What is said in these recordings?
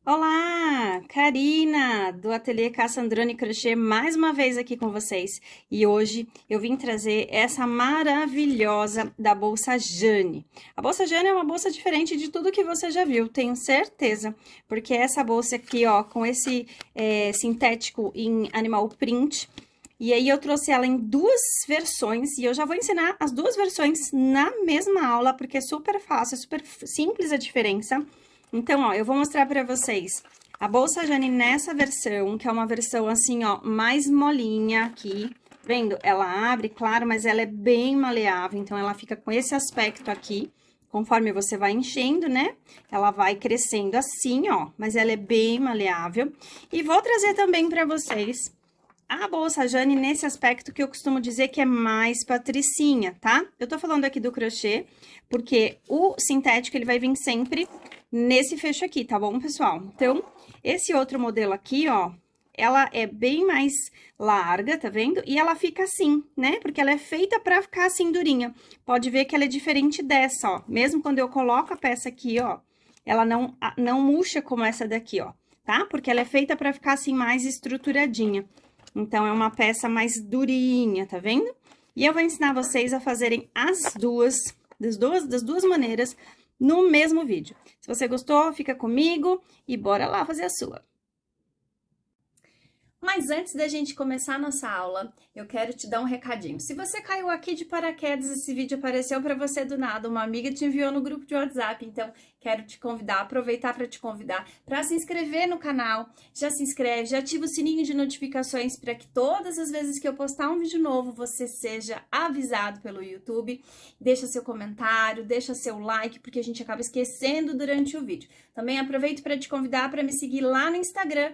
Olá, Karina, do Ateliê Cassandrone Crochê, mais uma vez aqui com vocês. E hoje eu vim trazer essa maravilhosa da bolsa Jane. A bolsa Jane é uma bolsa diferente de tudo que você já viu, tenho certeza. Porque essa bolsa aqui, ó, com esse sintético em animal print. E aí eu trouxe ela em duas versões e eu já vou ensinar as duas versões na mesma aula, porque é super fácil, é super simples a diferença. Então, ó, eu vou mostrar pra vocês a bolsa Jane nessa versão, que é uma versão assim, ó, mais molinha aqui. Vendo? Ela abre, claro, mas ela é bem maleável, então ela fica com esse aspecto aqui. Conforme você vai enchendo, né? Ela vai crescendo assim, ó, mas ela é bem maleável. E vou trazer também pra vocês a bolsa Jane nesse aspecto que eu costumo dizer que é mais patricinha, tá? Eu tô falando aqui do crochê, porque o sintético, ele vai vir sempre nesse fecho aqui, tá bom, pessoal? Então, esse outro modelo aqui, ó, ela é bem mais larga, tá vendo? E ela fica assim, né? Porque ela é feita pra ficar assim durinha. Pode ver que ela é diferente dessa, ó. Mesmo quando eu coloco a peça aqui, ó, ela não murcha como essa daqui, ó, tá? Porque ela é feita pra ficar assim mais estruturadinha. Então, é uma peça mais durinha, tá vendo? E eu vou ensinar vocês a fazerem das duas maneiras no mesmo vídeo. Se você gostou, fica comigo e bora lá fazer a sua. Mas antes da gente começar a nossa aula, eu quero te dar um recadinho. Se você caiu aqui de paraquedas, esse vídeo apareceu para você do nada, uma amiga te enviou no grupo de WhatsApp, então quero te convidar, aproveitar para te convidar para se inscrever no canal. Já se inscreve, já ativa o sininho de notificações para que todas as vezes que eu postar um vídeo novo, você seja avisado pelo YouTube. Deixa seu comentário, deixa seu like, porque a gente acaba esquecendo durante o vídeo. Também aproveito para te convidar para me seguir lá no Instagram,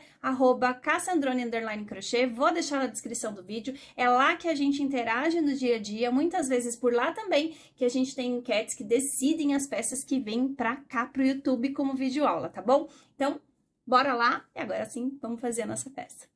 @cassandrone_crochê. Vou deixar na descrição do vídeo. É lá que a gente interage no dia a dia, muitas vezes por lá também, que a gente tem enquetes que decidem as peças que vêm pra cá pro YouTube como vídeo aula, tá bom? Então, bora lá e agora sim, vamos fazer a nossa peça.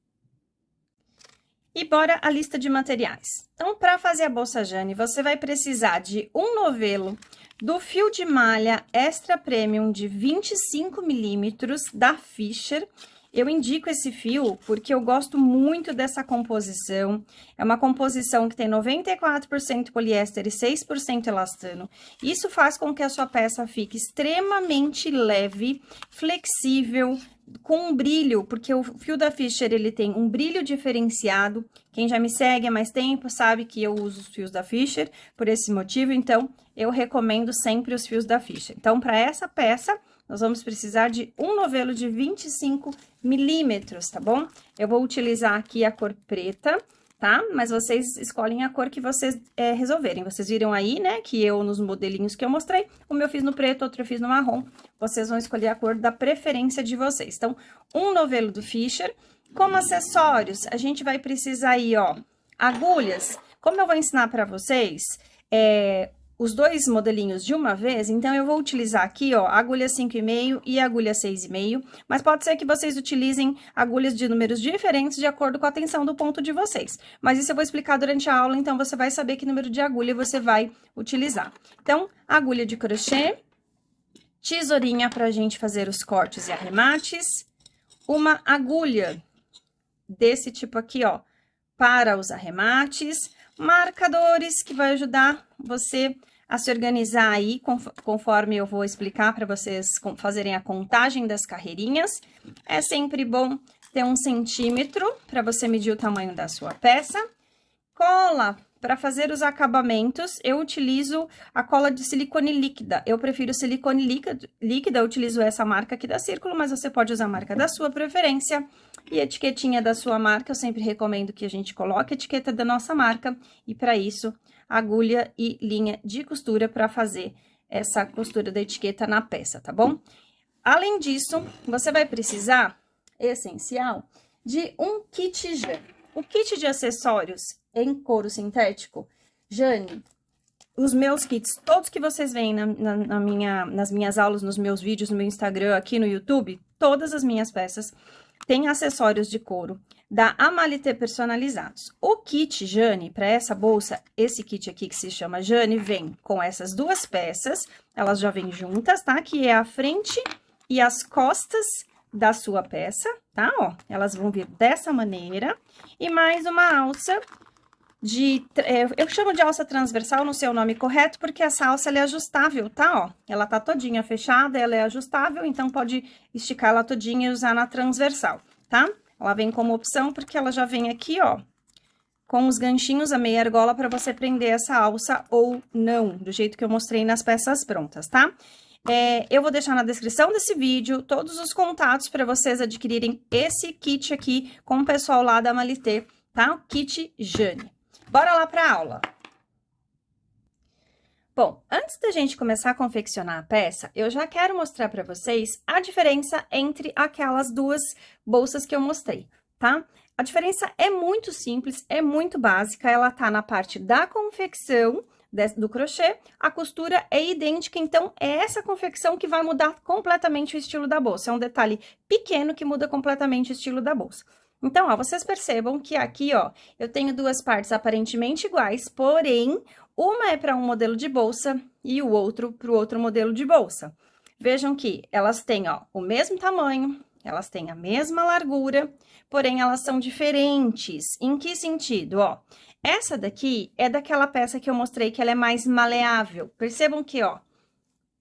E bora a lista de materiais. Então, para fazer a bolsa Jane, você vai precisar de um novelo do fio de malha Extra Premium de 25 milímetros da Fisher. Eu indico esse fio porque eu gosto muito dessa composição. É uma composição que tem 94% poliéster e 6% elastano. Isso faz com que a sua peça fique extremamente leve, flexível, com um brilho, porque o fio da Fisher, ele tem um brilho diferenciado. Quem já me segue há mais tempo sabe que eu uso os fios da Fisher por esse motivo, então eu recomendo sempre os fios da Fisher. Então, para essa peça, nós vamos precisar de um novelo de 25 milímetros, tá bom? Eu vou utilizar aqui a cor preta, tá? Mas vocês escolhem a cor que vocês resolverem. Vocês viram aí, né, que eu, nos modelinhos que eu mostrei, uma eu fiz no preto, outra eu fiz no marrom. Vocês vão escolher a cor da preferência de vocês. Então, um novelo do Fisher. Como acessórios, a gente vai precisar aí, ó, agulhas. Como eu vou ensinar pra vocês, os dois modelinhos de uma vez, então eu vou utilizar aqui, ó, agulha 5,5 e agulha 6,5, mas pode ser que vocês utilizem agulhas de números diferentes de acordo com a tensão do ponto de vocês. Mas isso eu vou explicar durante a aula, então você vai saber que número de agulha você vai utilizar. Então, agulha de crochê, tesourinha pra gente fazer os cortes e arremates, uma agulha desse tipo aqui, ó, para os arremates, marcadores que vai ajudar você a se organizar aí, conforme eu vou explicar para vocês fazerem a contagem das carreirinhas. É sempre bom ter 1 centímetro para você medir o tamanho da sua peça. Cola, para fazer os acabamentos, eu utilizo a cola de silicone líquida. Eu prefiro silicone líquida, eu utilizo essa marca aqui da Círculo, mas você pode usar a marca da sua preferência. E a etiquetinha da sua marca, eu sempre recomendo que a gente coloque a etiqueta da nossa marca. E para isso, agulha e linha de costura para fazer essa costura da etiqueta na peça, tá bom? Além disso, você vai precisar, essencial, de um kit Jane. O kit de acessórios em couro sintético, Jane, os meus kits, todos que vocês veem nas minhas aulas, nos meus vídeos, no meu Instagram, aqui no YouTube, todas as minhas peças têm acessórios de couro da Amalité personalizados. O kit Jane, para essa bolsa, esse kit aqui que se chama Jane, vem com essas duas peças, elas já vêm juntas, tá? Que é a frente e as costas da sua peça, tá? Ó, elas vão vir dessa maneira. E mais uma alça eu chamo de alça transversal, não sei o nome correto, porque essa alça, ela é ajustável, tá? Ó, ela tá todinha fechada, ela é ajustável, então pode esticar ela todinha e usar na transversal, tá? Ela vem como opção, porque ela já vem aqui, ó, com os ganchinhos, a meia argola, para você prender essa alça ou não, do jeito que eu mostrei nas peças prontas, tá? Eu vou deixar na descrição desse vídeo todos os contatos para vocês adquirirem esse kit aqui com o pessoal lá da Malité, tá? O kit Jane. Bora lá para a aula. Bom, antes da gente começar a confeccionar a peça, eu já quero mostrar para vocês a diferença entre aquelas duas bolsas que eu mostrei, tá? A diferença é muito simples, é muito básica, ela tá na parte da confecção do crochê, a costura é idêntica, então é essa confecção que vai mudar completamente o estilo da bolsa. É um detalhe pequeno que muda completamente o estilo da bolsa. Então, ó, vocês percebam que aqui, ó, eu tenho duas partes aparentemente iguais, porém, uma é para um modelo de bolsa e o outro para o outro modelo de bolsa. Vejam que elas têm, ó, o mesmo tamanho, elas têm a mesma largura, porém, elas são diferentes. Em que sentido, ó? Essa daqui é daquela peça que eu mostrei que ela é mais maleável. Percebam que, ó,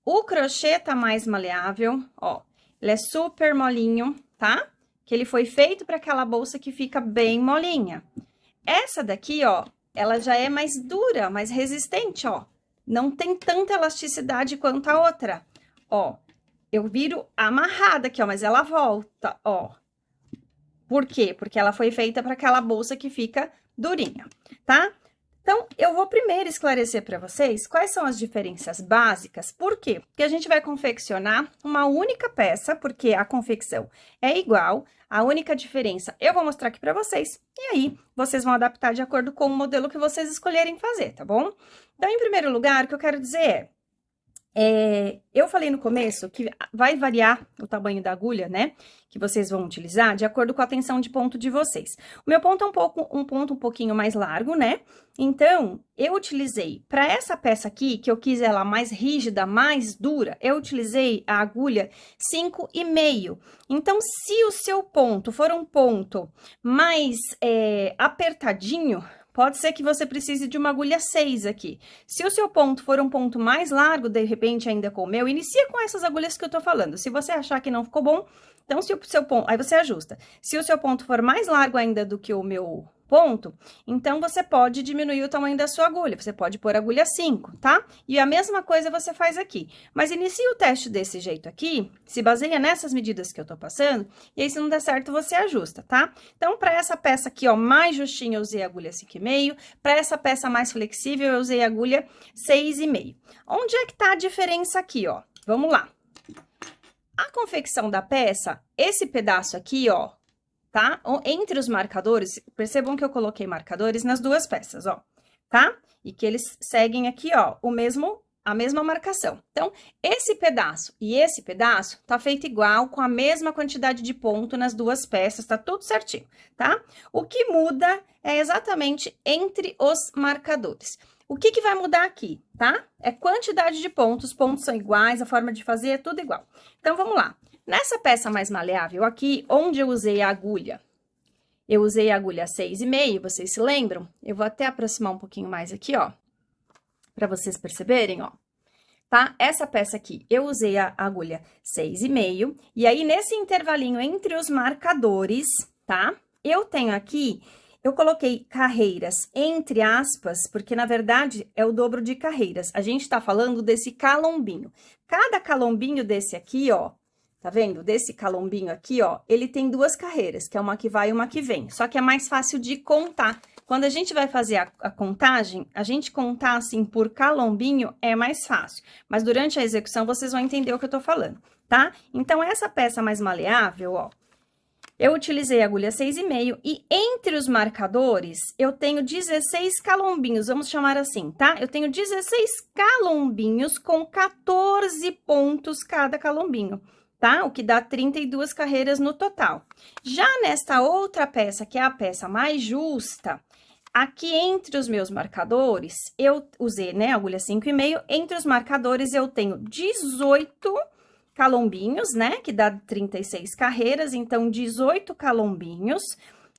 o crochê tá mais maleável, ó, ele é super molinho, tá? Que ele foi feito para aquela bolsa que fica bem molinha. Essa daqui, ó, ela já é mais dura, mais resistente, ó. Não tem tanta elasticidade quanto a outra. Ó, eu viro amarrada aqui, ó, mas ela volta, ó. Por quê? Porque ela foi feita para aquela bolsa que fica durinha, tá? Então, eu vou primeiro esclarecer para vocês quais são as diferenças básicas. Por quê? Porque a gente vai confeccionar uma única peça, porque a confecção é igual, a única diferença eu vou mostrar aqui para vocês, e aí vocês vão adaptar de acordo com o modelo que vocês escolherem fazer, tá bom? Então, em primeiro lugar, o que eu quero dizer eu falei no começo que vai variar o tamanho da agulha, né, que vocês vão utilizar de acordo com a tensão de ponto de vocês. O meu ponto é um ponto um pouquinho mais largo, né, então, eu utilizei, para essa peça aqui, que eu quis ela mais rígida, mais dura, eu utilizei a agulha 5,5. Então, se o seu ponto for um ponto mais apertadinho, pode ser que você precise de uma agulha 6 aqui. Se o seu ponto for um ponto mais largo, de repente ainda com o meu, inicia com essas agulhas que eu tô falando. Se você achar que não ficou bom, então se o seu ponto, aí você ajusta. Se o seu ponto for mais largo ainda do que o meu ponto, então você pode diminuir o tamanho da sua agulha. Você pode pôr agulha 5, tá? E a mesma coisa você faz aqui. Mas inicia o teste desse jeito aqui, se baseia nessas medidas que eu tô passando, e aí se não der certo, você ajusta, tá? Então, para essa peça aqui, ó, mais justinha, eu usei a agulha 5,5. Para essa peça mais flexível, eu usei a agulha 6,5. Onde é que tá a diferença aqui, ó? Vamos lá. A confecção da peça, esse pedaço aqui, ó, tá? Entre os marcadores, percebam que eu coloquei marcadores nas duas peças, ó, tá? E que eles seguem aqui, ó, a mesma marcação. Então, esse pedaço e esse pedaço tá feito igual, com a mesma quantidade de ponto nas duas peças, tá tudo certinho, tá? O que muda é exatamente entre os marcadores. O que vai mudar aqui, tá? É quantidade de pontos, os pontos são iguais, a forma de fazer é tudo igual. Então, vamos lá. Nessa peça mais maleável aqui, onde eu usei a agulha 6,5, vocês se lembram? Eu vou até aproximar um pouquinho mais aqui, ó, pra vocês perceberem, ó. Tá? Essa peça aqui, eu usei a agulha 6,5, e aí nesse intervalinho entre os marcadores, tá? Eu tenho aqui, eu coloquei carreiras entre aspas, porque na verdade é o dobro de carreiras. A gente tá falando desse calombinho. Cada calombinho desse aqui, ó, tá vendo? Desse calombinho aqui, ó, ele tem duas carreiras, que é uma que vai e uma que vem. Só que é mais fácil de contar. Quando a gente vai fazer a contagem, a gente contar assim por calombinho é mais fácil. Mas durante a execução, vocês vão entender o que eu tô falando, tá? Então, essa peça mais maleável, ó, eu utilizei a agulha 6,5 e entre os marcadores, eu tenho 16 calombinhos, vamos chamar assim, tá? Eu tenho 16 calombinhos com 14 pontos cada calombinho, tá? O que dá 32 carreiras no total. Já nesta outra peça, que é a peça mais justa, aqui entre os meus marcadores, eu usei, né, agulha 5,5, entre os marcadores eu tenho 18 calombinhos, né? Que dá 36 carreiras, então 18 calombinhos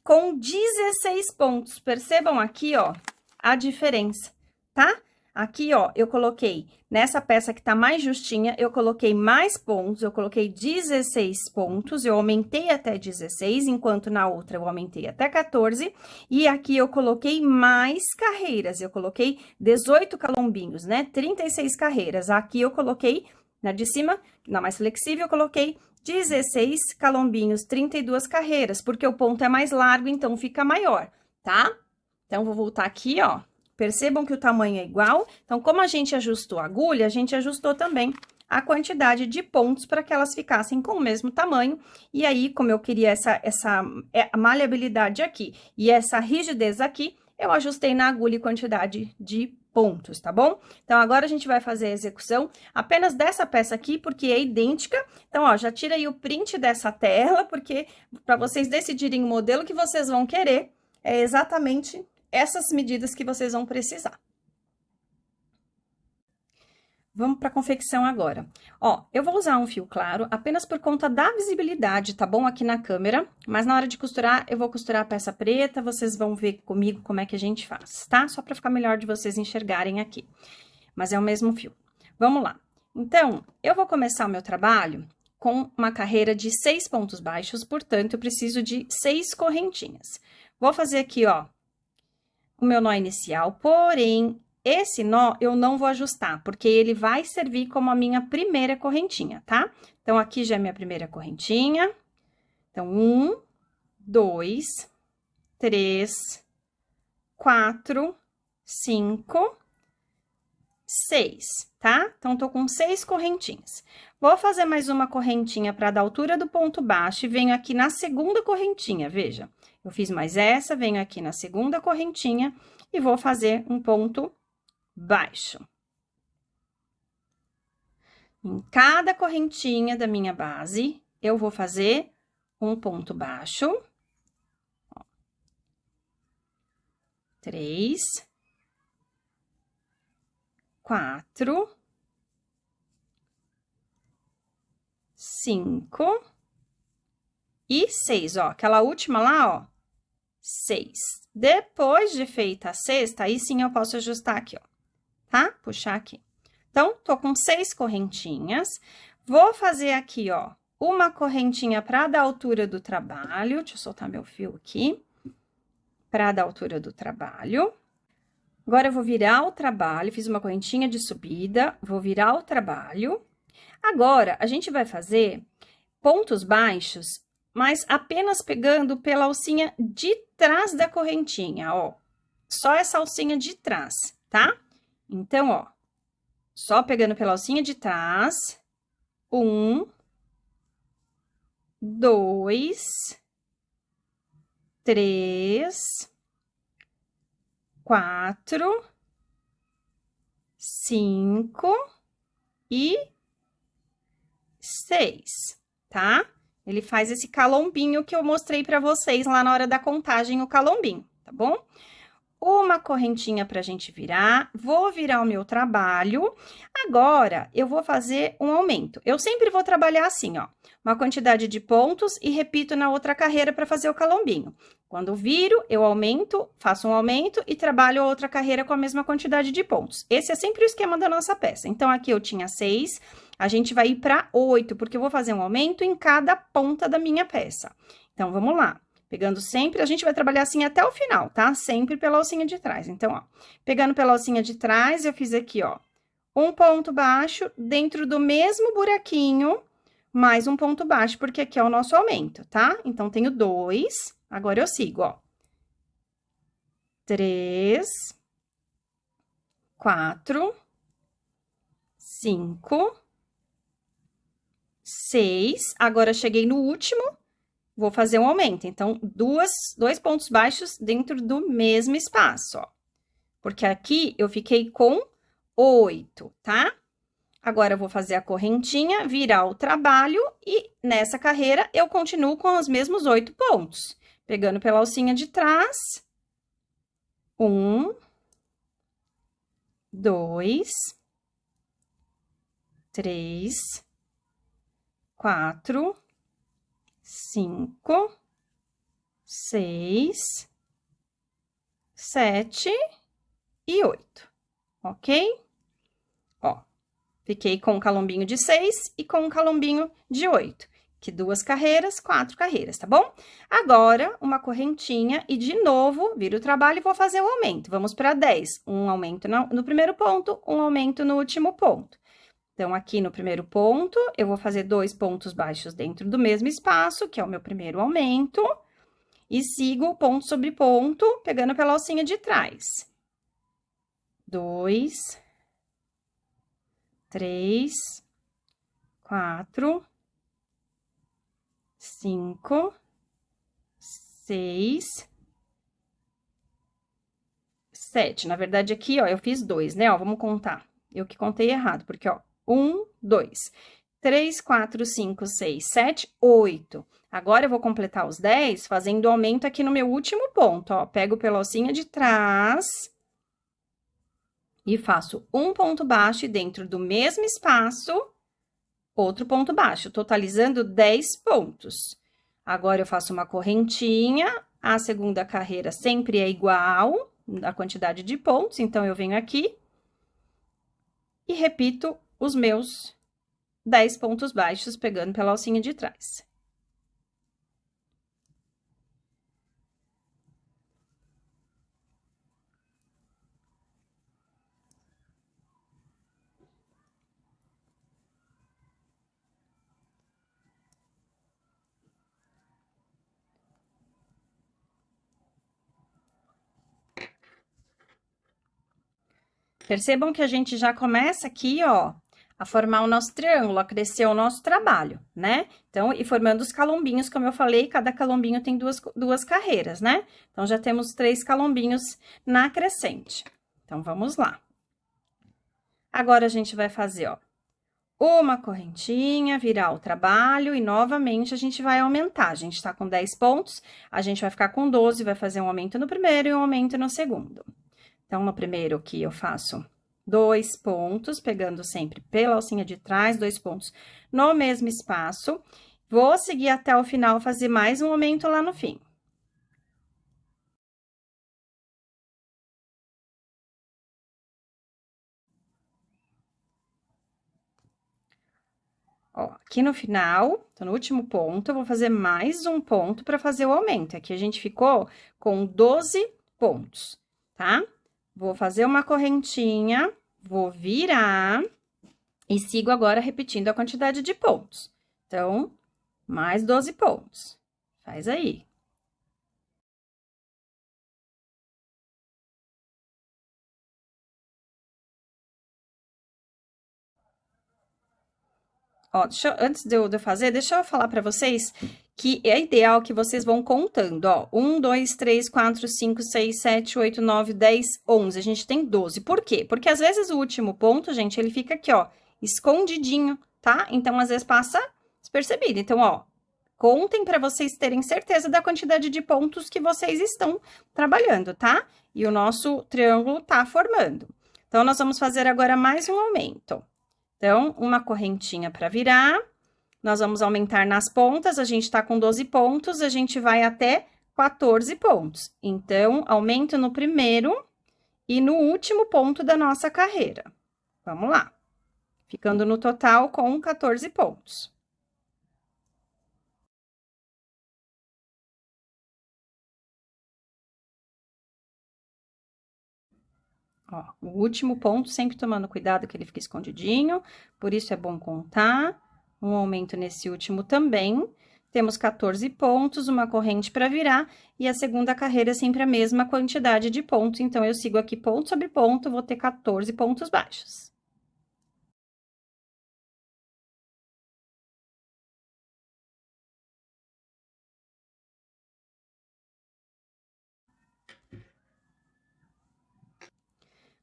com 16 pontos. Percebam aqui, ó, a diferença, tá? Aqui, ó, eu coloquei, nessa peça que tá mais justinha, eu coloquei mais pontos, eu coloquei 16 pontos, eu aumentei até 16, enquanto na outra eu aumentei até 14, e aqui eu coloquei mais carreiras, eu coloquei 18 calombinhos, né? 36 carreiras. Aqui eu coloquei, na de cima, na mais flexível, eu coloquei 16 calombinhos, 32 carreiras, porque o ponto é mais largo, então fica maior, tá? Então, vou voltar aqui, ó. Percebam que o tamanho é igual. Então, como a gente ajustou a agulha, a gente ajustou também a quantidade de pontos para que elas ficassem com o mesmo tamanho. E aí, como eu queria essa maleabilidade aqui e essa rigidez aqui, eu ajustei na agulha e quantidade de pontos, tá bom? Então, agora a gente vai fazer a execução apenas dessa peça aqui, porque é idêntica. Então, ó, já tira aí o print dessa tela, porque para vocês decidirem o modelo que vocês vão querer, é exatamente essas medidas que vocês vão precisar. Vamos para a confecção agora. Ó, eu vou usar um fio claro apenas por conta da visibilidade, tá bom? Aqui na câmera, mas na hora de costurar, eu vou costurar a peça preta, vocês vão ver comigo como é que a gente faz, tá? Só para ficar melhor de vocês enxergarem aqui. Mas é o mesmo fio. Vamos lá. Então, eu vou começar o meu trabalho com uma carreira de 6 pontos baixos, portanto, eu preciso de 6 correntinhas. Vou fazer aqui, ó, o meu nó inicial, porém, esse nó eu não vou ajustar, porque ele vai servir como a minha primeira correntinha, tá? Então, aqui já é minha primeira correntinha. Então, 1, 2, 3, 4, 5, 6, tá? Então, tô com 6 correntinhas. Vou fazer mais uma correntinha para dar altura do ponto baixo e venho aqui na segunda correntinha, veja. Eu fiz mais essa, venho aqui na segunda correntinha e vou fazer um ponto baixo. Em cada correntinha da minha base, eu vou fazer um ponto baixo. Ó. 3, 4, 5 e 6, ó. Aquela última lá, ó, 6. Depois de feita a sexta, aí sim eu posso ajustar aqui, ó, tá? Puxar aqui. Então, tô com 6 correntinhas. Vou fazer aqui, ó, uma correntinha para dar altura do trabalho. Deixa eu soltar meu fio aqui. Para dar altura do trabalho. Agora, eu vou virar o trabalho, fiz uma correntinha de subida, vou virar o trabalho. Agora, a gente vai fazer pontos baixos, mas apenas pegando pela alcinha de trás da correntinha, ó. Só essa alcinha de trás, tá? Então, ó, só pegando pela alcinha de trás. 1, 2, 3, 4, 5 e 6, tá? Ele faz esse calombinho que eu mostrei pra vocês lá na hora da contagem, o calombinho, tá bom? Uma correntinha pra gente virar, vou virar o meu trabalho. Agora, eu vou fazer um aumento. Eu sempre vou trabalhar assim, ó, uma quantidade de pontos e repito na outra carreira para fazer o calombinho. Quando viro, eu aumento, faço um aumento e trabalho a outra carreira com a mesma quantidade de pontos. Esse é sempre o esquema da nossa peça. Então, aqui eu tinha 6, a gente vai ir para 8, porque eu vou fazer um aumento em cada ponta da minha peça. Então, vamos lá. Pegando sempre, a gente vai trabalhar assim até o final, tá? Sempre pela alcinha de trás. Então, ó, pegando pela alcinha de trás, eu fiz aqui, ó, um ponto baixo dentro do mesmo buraquinho, mais um ponto baixo, porque aqui é o nosso aumento, tá? Então, tenho 2, agora eu sigo, ó. 3, 4, 5, 6, agora cheguei no último. Vou fazer um aumento, então, dois pontos baixos dentro do mesmo espaço, ó. Porque aqui eu fiquei com 8, tá? Agora, eu vou fazer a correntinha, virar o trabalho e nessa carreira eu continuo com os mesmos 8 pontos. Pegando pela alcinha de trás. 1, 2, 3, 4, 5, 6, 7 e 8, ok? Ó, fiquei com um calombinho de 6 e com um calombinho de 8. Que 2 carreiras, 4 carreiras, tá bom? Agora, uma correntinha e, de novo, viro o trabalho e vou fazer o aumento. Vamos para 10. Um aumento no primeiro ponto, um aumento no último ponto. Então, aqui no primeiro ponto, eu vou fazer 2 pontos baixos dentro do mesmo espaço, que é o meu primeiro aumento. E sigo ponto sobre ponto, pegando pela alcinha de trás. 2, 3, 4, 5, 6, 7. Na verdade, aqui, ó, eu fiz 2, né? Ó, vamos contar. Eu que contei errado, porque, ó, 1, 2, 3, 4, 5, 6, 7, 8. Agora, eu vou completar os 10 fazendo aumento aqui no meu último ponto, ó. Pego pela alcinha de trás e faço um ponto baixo e dentro do mesmo espaço, outro ponto baixo, totalizando 10 pontos. Agora, eu faço uma correntinha, a segunda carreira sempre é igual a quantidade de pontos, então, eu venho aqui e repito os meus 10 pontos baixos, pegando pela alcinha de trás. Percebam que a gente já começa aqui, ó, a formar o nosso triângulo, a crescer o nosso trabalho, né? Então, e formando os calombinhos, como eu falei, cada calombinho tem duas carreiras, né? Então, já temos 3 calombinhos na crescente. Então, vamos lá. Agora, a gente vai fazer, ó, uma correntinha, virar o trabalho e, novamente, a gente vai aumentar. A gente tá com 10 pontos, a gente vai ficar com 12, vai fazer um aumento no primeiro e um aumento no segundo. Então, no primeiro aqui, eu faço 2 pontos, pegando sempre pela alcinha de trás, 2 pontos no mesmo espaço. Vou seguir até o final, fazer mais um aumento lá no fim. Ó, aqui no final, tô no último ponto, eu vou fazer mais um ponto para fazer o aumento. Aqui a gente ficou com 12 pontos, tá? Vou fazer uma correntinha, vou virar e sigo agora repetindo a quantidade de pontos. Então, mais 12 pontos. Faz aí. Ó, antes de eu fazer, deixa eu falar para vocês que é ideal que vocês vão contando, ó. 1, 2, 3, 4, 5, 6, 7, 8, 9, 10, 11. A gente tem 12. Por quê? Porque às vezes o último ponto, gente, ele fica aqui, ó, escondidinho, tá? Então, às vezes passa despercebido. Então, ó, contem para vocês terem certeza da quantidade de pontos que vocês estão trabalhando, tá? E o nosso triângulo tá formando. Então, nós vamos fazer agora mais um aumento. Então, uma correntinha para virar, nós vamos aumentar nas pontas, a gente tá com 12 pontos, a gente vai até 14 pontos. Então, aumento no primeiro e no último ponto da nossa carreira. Vamos lá. Ficando no total com 14 pontos. Ó, o último ponto, sempre tomando cuidado que ele fica escondidinho, por isso é bom contar. Um aumento nesse último também. Temos 14 pontos, uma corrente para virar, e a segunda carreira é sempre a mesma quantidade de pontos. Então, eu sigo aqui ponto sobre ponto, vou ter 14 pontos baixos.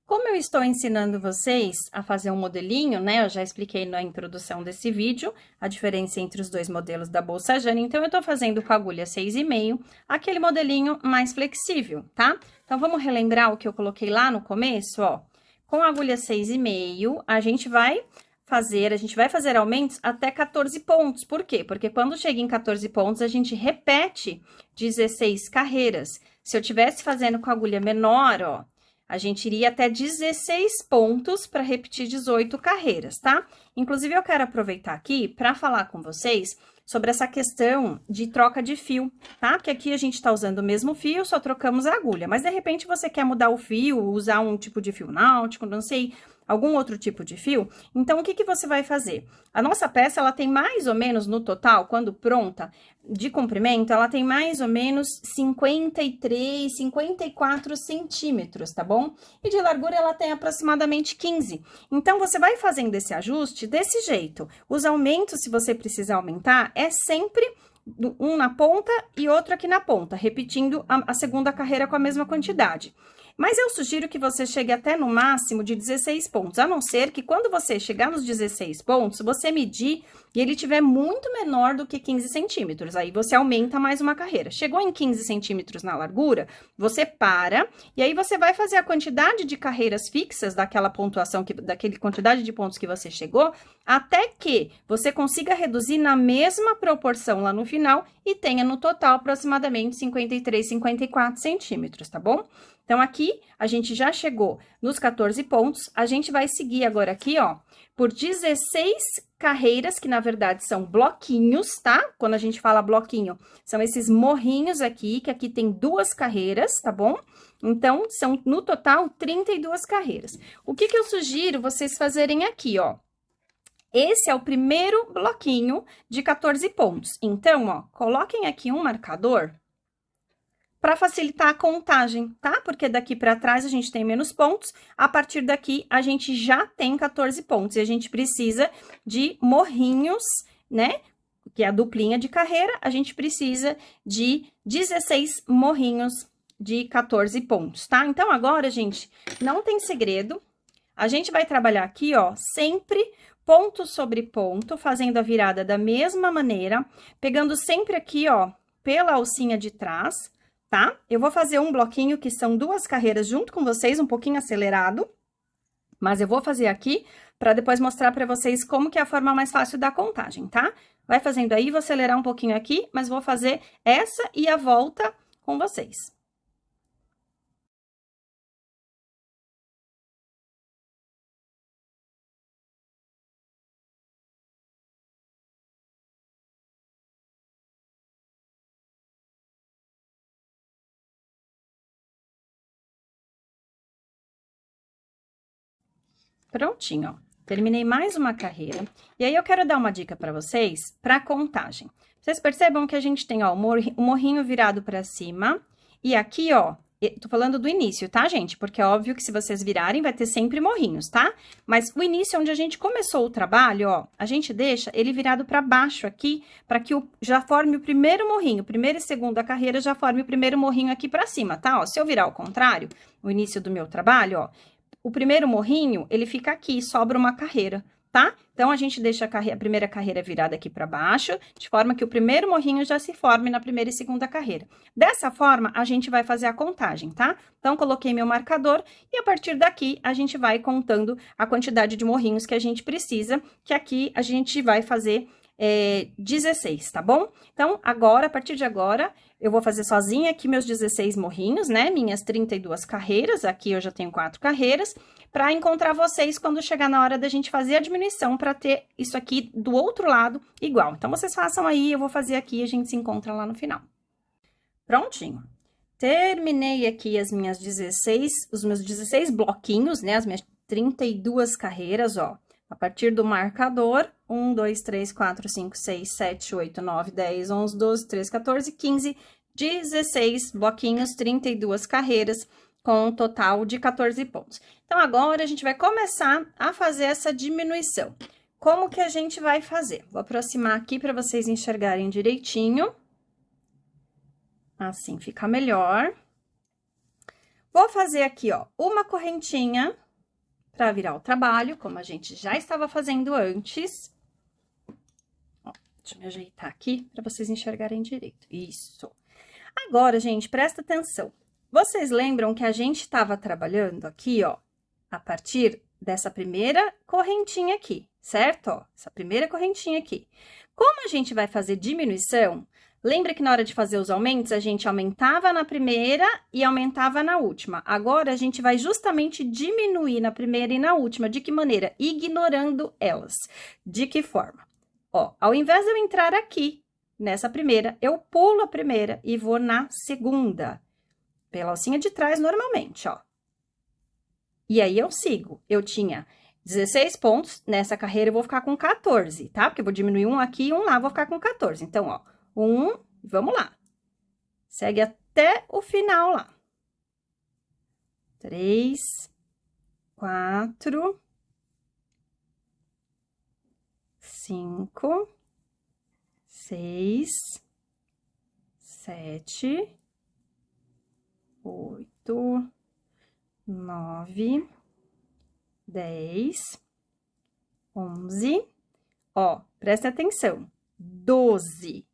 Como eu estou ensinando vocês a fazer um modelinho, né? Eu já expliquei na introdução desse vídeo a diferença entre os dois modelos da bolsa Jane. Então, eu tô fazendo com a agulha 6,5, aquele modelinho mais flexível, tá? Então, vamos relembrar o que eu coloquei lá no começo, ó. Com a agulha 6,5, a gente vai a gente vai fazer aumentos até 14 pontos. Por quê? Porque quando chega em 14 pontos, a gente repete 16 carreiras. Se eu tivesse fazendo com agulha menor, ó, a gente iria até 16 pontos para repetir 18 carreiras, tá? Inclusive, eu quero aproveitar aqui para falar com vocês sobre essa questão de troca de fio, tá? Porque aqui a gente tá usando o mesmo fio, só trocamos a agulha. Mas, de repente, você quer mudar o fio, usar um tipo de fio náutico, não sei, algum outro tipo de fio. Então, o que que você vai fazer? A nossa peça, ela tem mais ou menos, no total, quando pronta, de comprimento, ela tem mais ou menos 53, 54 centímetros, tá bom? E de largura, ela tem aproximadamente 15. Então, você vai fazendo esse ajuste desse jeito. Os aumentos, se você precisar aumentar, é sempre um na ponta e outro aqui na ponta, repetindo a segunda carreira com a mesma quantidade. Mas eu sugiro que você chegue até no máximo de 16 pontos, a não ser que quando você chegar nos 16 pontos, você medir e ele tiver muito menor do que 15 centímetros, aí você aumenta mais uma carreira. Chegou em 15 centímetros na largura, você para, e aí você vai fazer a quantidade de carreiras fixas daquela pontuação, daquela quantidade de pontos que você chegou, até que você consiga reduzir na mesma proporção lá no final e tenha no total aproximadamente 53, 54 centímetros, tá bom? Então, aqui, a gente já chegou nos 14 pontos, a gente vai seguir agora aqui, ó, por 16 carreiras, que na verdade são bloquinhos, tá? Quando a gente fala bloquinho, são esses morrinhos aqui, que aqui tem 2 carreiras, tá bom? Então, são no total 32 carreiras. O que que eu sugiro vocês fazerem aqui, ó? Esse é o primeiro bloquinho de 14 pontos. Então, ó, coloquem aqui um marcador para facilitar a contagem, tá? Porque daqui para trás a gente tem menos pontos, a partir daqui a gente já tem 14 pontos, e a gente precisa de morrinhos, né? Que é a duplinha de carreira, a gente precisa de 16 morrinhos de 14 pontos, tá? Então, agora, gente, não tem segredo, a gente vai trabalhar aqui, ó, sempre ponto sobre ponto, fazendo a virada da mesma maneira, pegando sempre aqui, ó, pela alcinha de trás, tá? Eu vou fazer um bloquinho que são 2 carreiras junto com vocês, um pouquinho acelerado, mas eu vou fazer aqui para depois mostrar para vocês como que é a forma mais fácil da contagem, tá? Vai fazendo aí, vou acelerar um pouquinho aqui, mas vou fazer essa e a volta com vocês. Prontinho, ó. Terminei mais uma carreira. E aí, eu quero dar uma dica para vocês para contagem. Vocês percebam que a gente tem, ó, o morrinho virado para cima. E aqui, ó, tô falando do início, tá, gente? Porque é óbvio que se vocês virarem, vai ter sempre morrinhos, tá? Mas o início, onde a gente começou o trabalho, ó, a gente deixa ele virado para baixo aqui, para que já forme o primeiro morrinho. Primeira e segunda carreira já forme o primeiro morrinho aqui para cima, tá? Ó, se eu virar ao contrário, o início do meu trabalho, ó, o primeiro morrinho, ele fica aqui, sobra uma carreira, tá? Então, a gente deixa a primeira carreira virada aqui para baixo, de forma que o primeiro morrinho já se forme na primeira e segunda carreira. Dessa forma, a gente vai fazer a contagem, tá? Então, coloquei meu marcador e, a partir daqui, a gente vai contando a quantidade de morrinhos que a gente precisa, que aqui a gente vai fazer 16, tá bom? Então, agora, a partir de agora, eu vou fazer sozinha aqui meus 16 morrinhos, né? Minhas 32 carreiras, aqui eu já tenho 4 carreiras, para encontrar vocês quando chegar na hora da gente fazer a diminuição, para ter isso aqui do outro lado igual. Então, vocês façam aí, eu vou fazer aqui e a gente se encontra lá no final. Prontinho. Terminei aqui os meus 16 bloquinhos, né? As minhas 32 carreiras, ó. A partir do marcador, 1, 2, 3, 4, 5, 6, 7, 8, 9, 10, 11, 12, 13, 14, 15, 16 bloquinhos, 32 carreiras, com um total de 14 pontos. Então, agora, a gente vai começar a fazer essa diminuição. Como que a gente vai fazer? Vou aproximar aqui para vocês enxergarem direitinho. Assim fica melhor. Vou fazer aqui, ó, uma correntinha para virar o trabalho, como a gente já estava fazendo antes. Ó, deixa eu me ajeitar aqui para vocês enxergarem direito. Isso. Agora, gente, presta atenção. Vocês lembram que a gente estava trabalhando aqui, ó, a partir dessa primeira correntinha aqui, certo? Ó, essa primeira correntinha aqui. Como a gente vai fazer diminuição, lembra que na hora de fazer os aumentos, a gente aumentava na primeira e aumentava na última. Agora, a gente vai justamente diminuir na primeira e na última. De que maneira? Ignorando elas. De que forma? Ó, ao invés de eu entrar aqui, nessa primeira, eu pulo a primeira e vou na segunda. Pela alcinha de trás, normalmente, ó. E aí, eu sigo. Eu tinha 16 pontos, nessa carreira eu vou ficar com 14, tá? Porque eu vou diminuir um aqui e um lá, vou ficar com 14. Então, ó, vamos lá. Segue até o final lá. 3, 4, 5, 6, 7, 8, 9, 10, 11, ó, presta atenção, 12.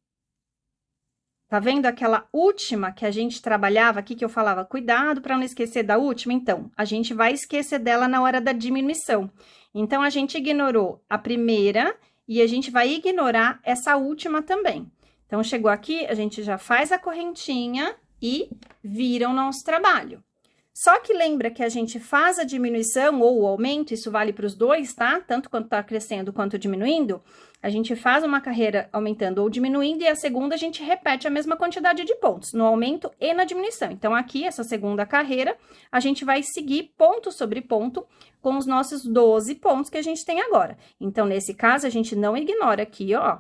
Tá vendo aquela última que a gente trabalhava aqui, que eu falava, cuidado para não esquecer da última? Então, a gente vai esquecer dela na hora da diminuição. Então, a gente ignorou a primeira e a gente vai ignorar essa última também. Então, chegou aqui, a gente já faz a correntinha e vira o nosso trabalho. Só que lembra que a gente faz a diminuição ou o aumento, isso vale para os dois, tá? Tanto quanto tá crescendo quanto diminuindo, a gente faz uma carreira aumentando ou diminuindo e a segunda a gente repete a mesma quantidade de pontos, no aumento e na diminuição. Então, aqui, essa segunda carreira, a gente vai seguir ponto sobre ponto com os nossos 12 pontos que a gente tem agora. Então, nesse caso, a gente não ignora aqui, ó,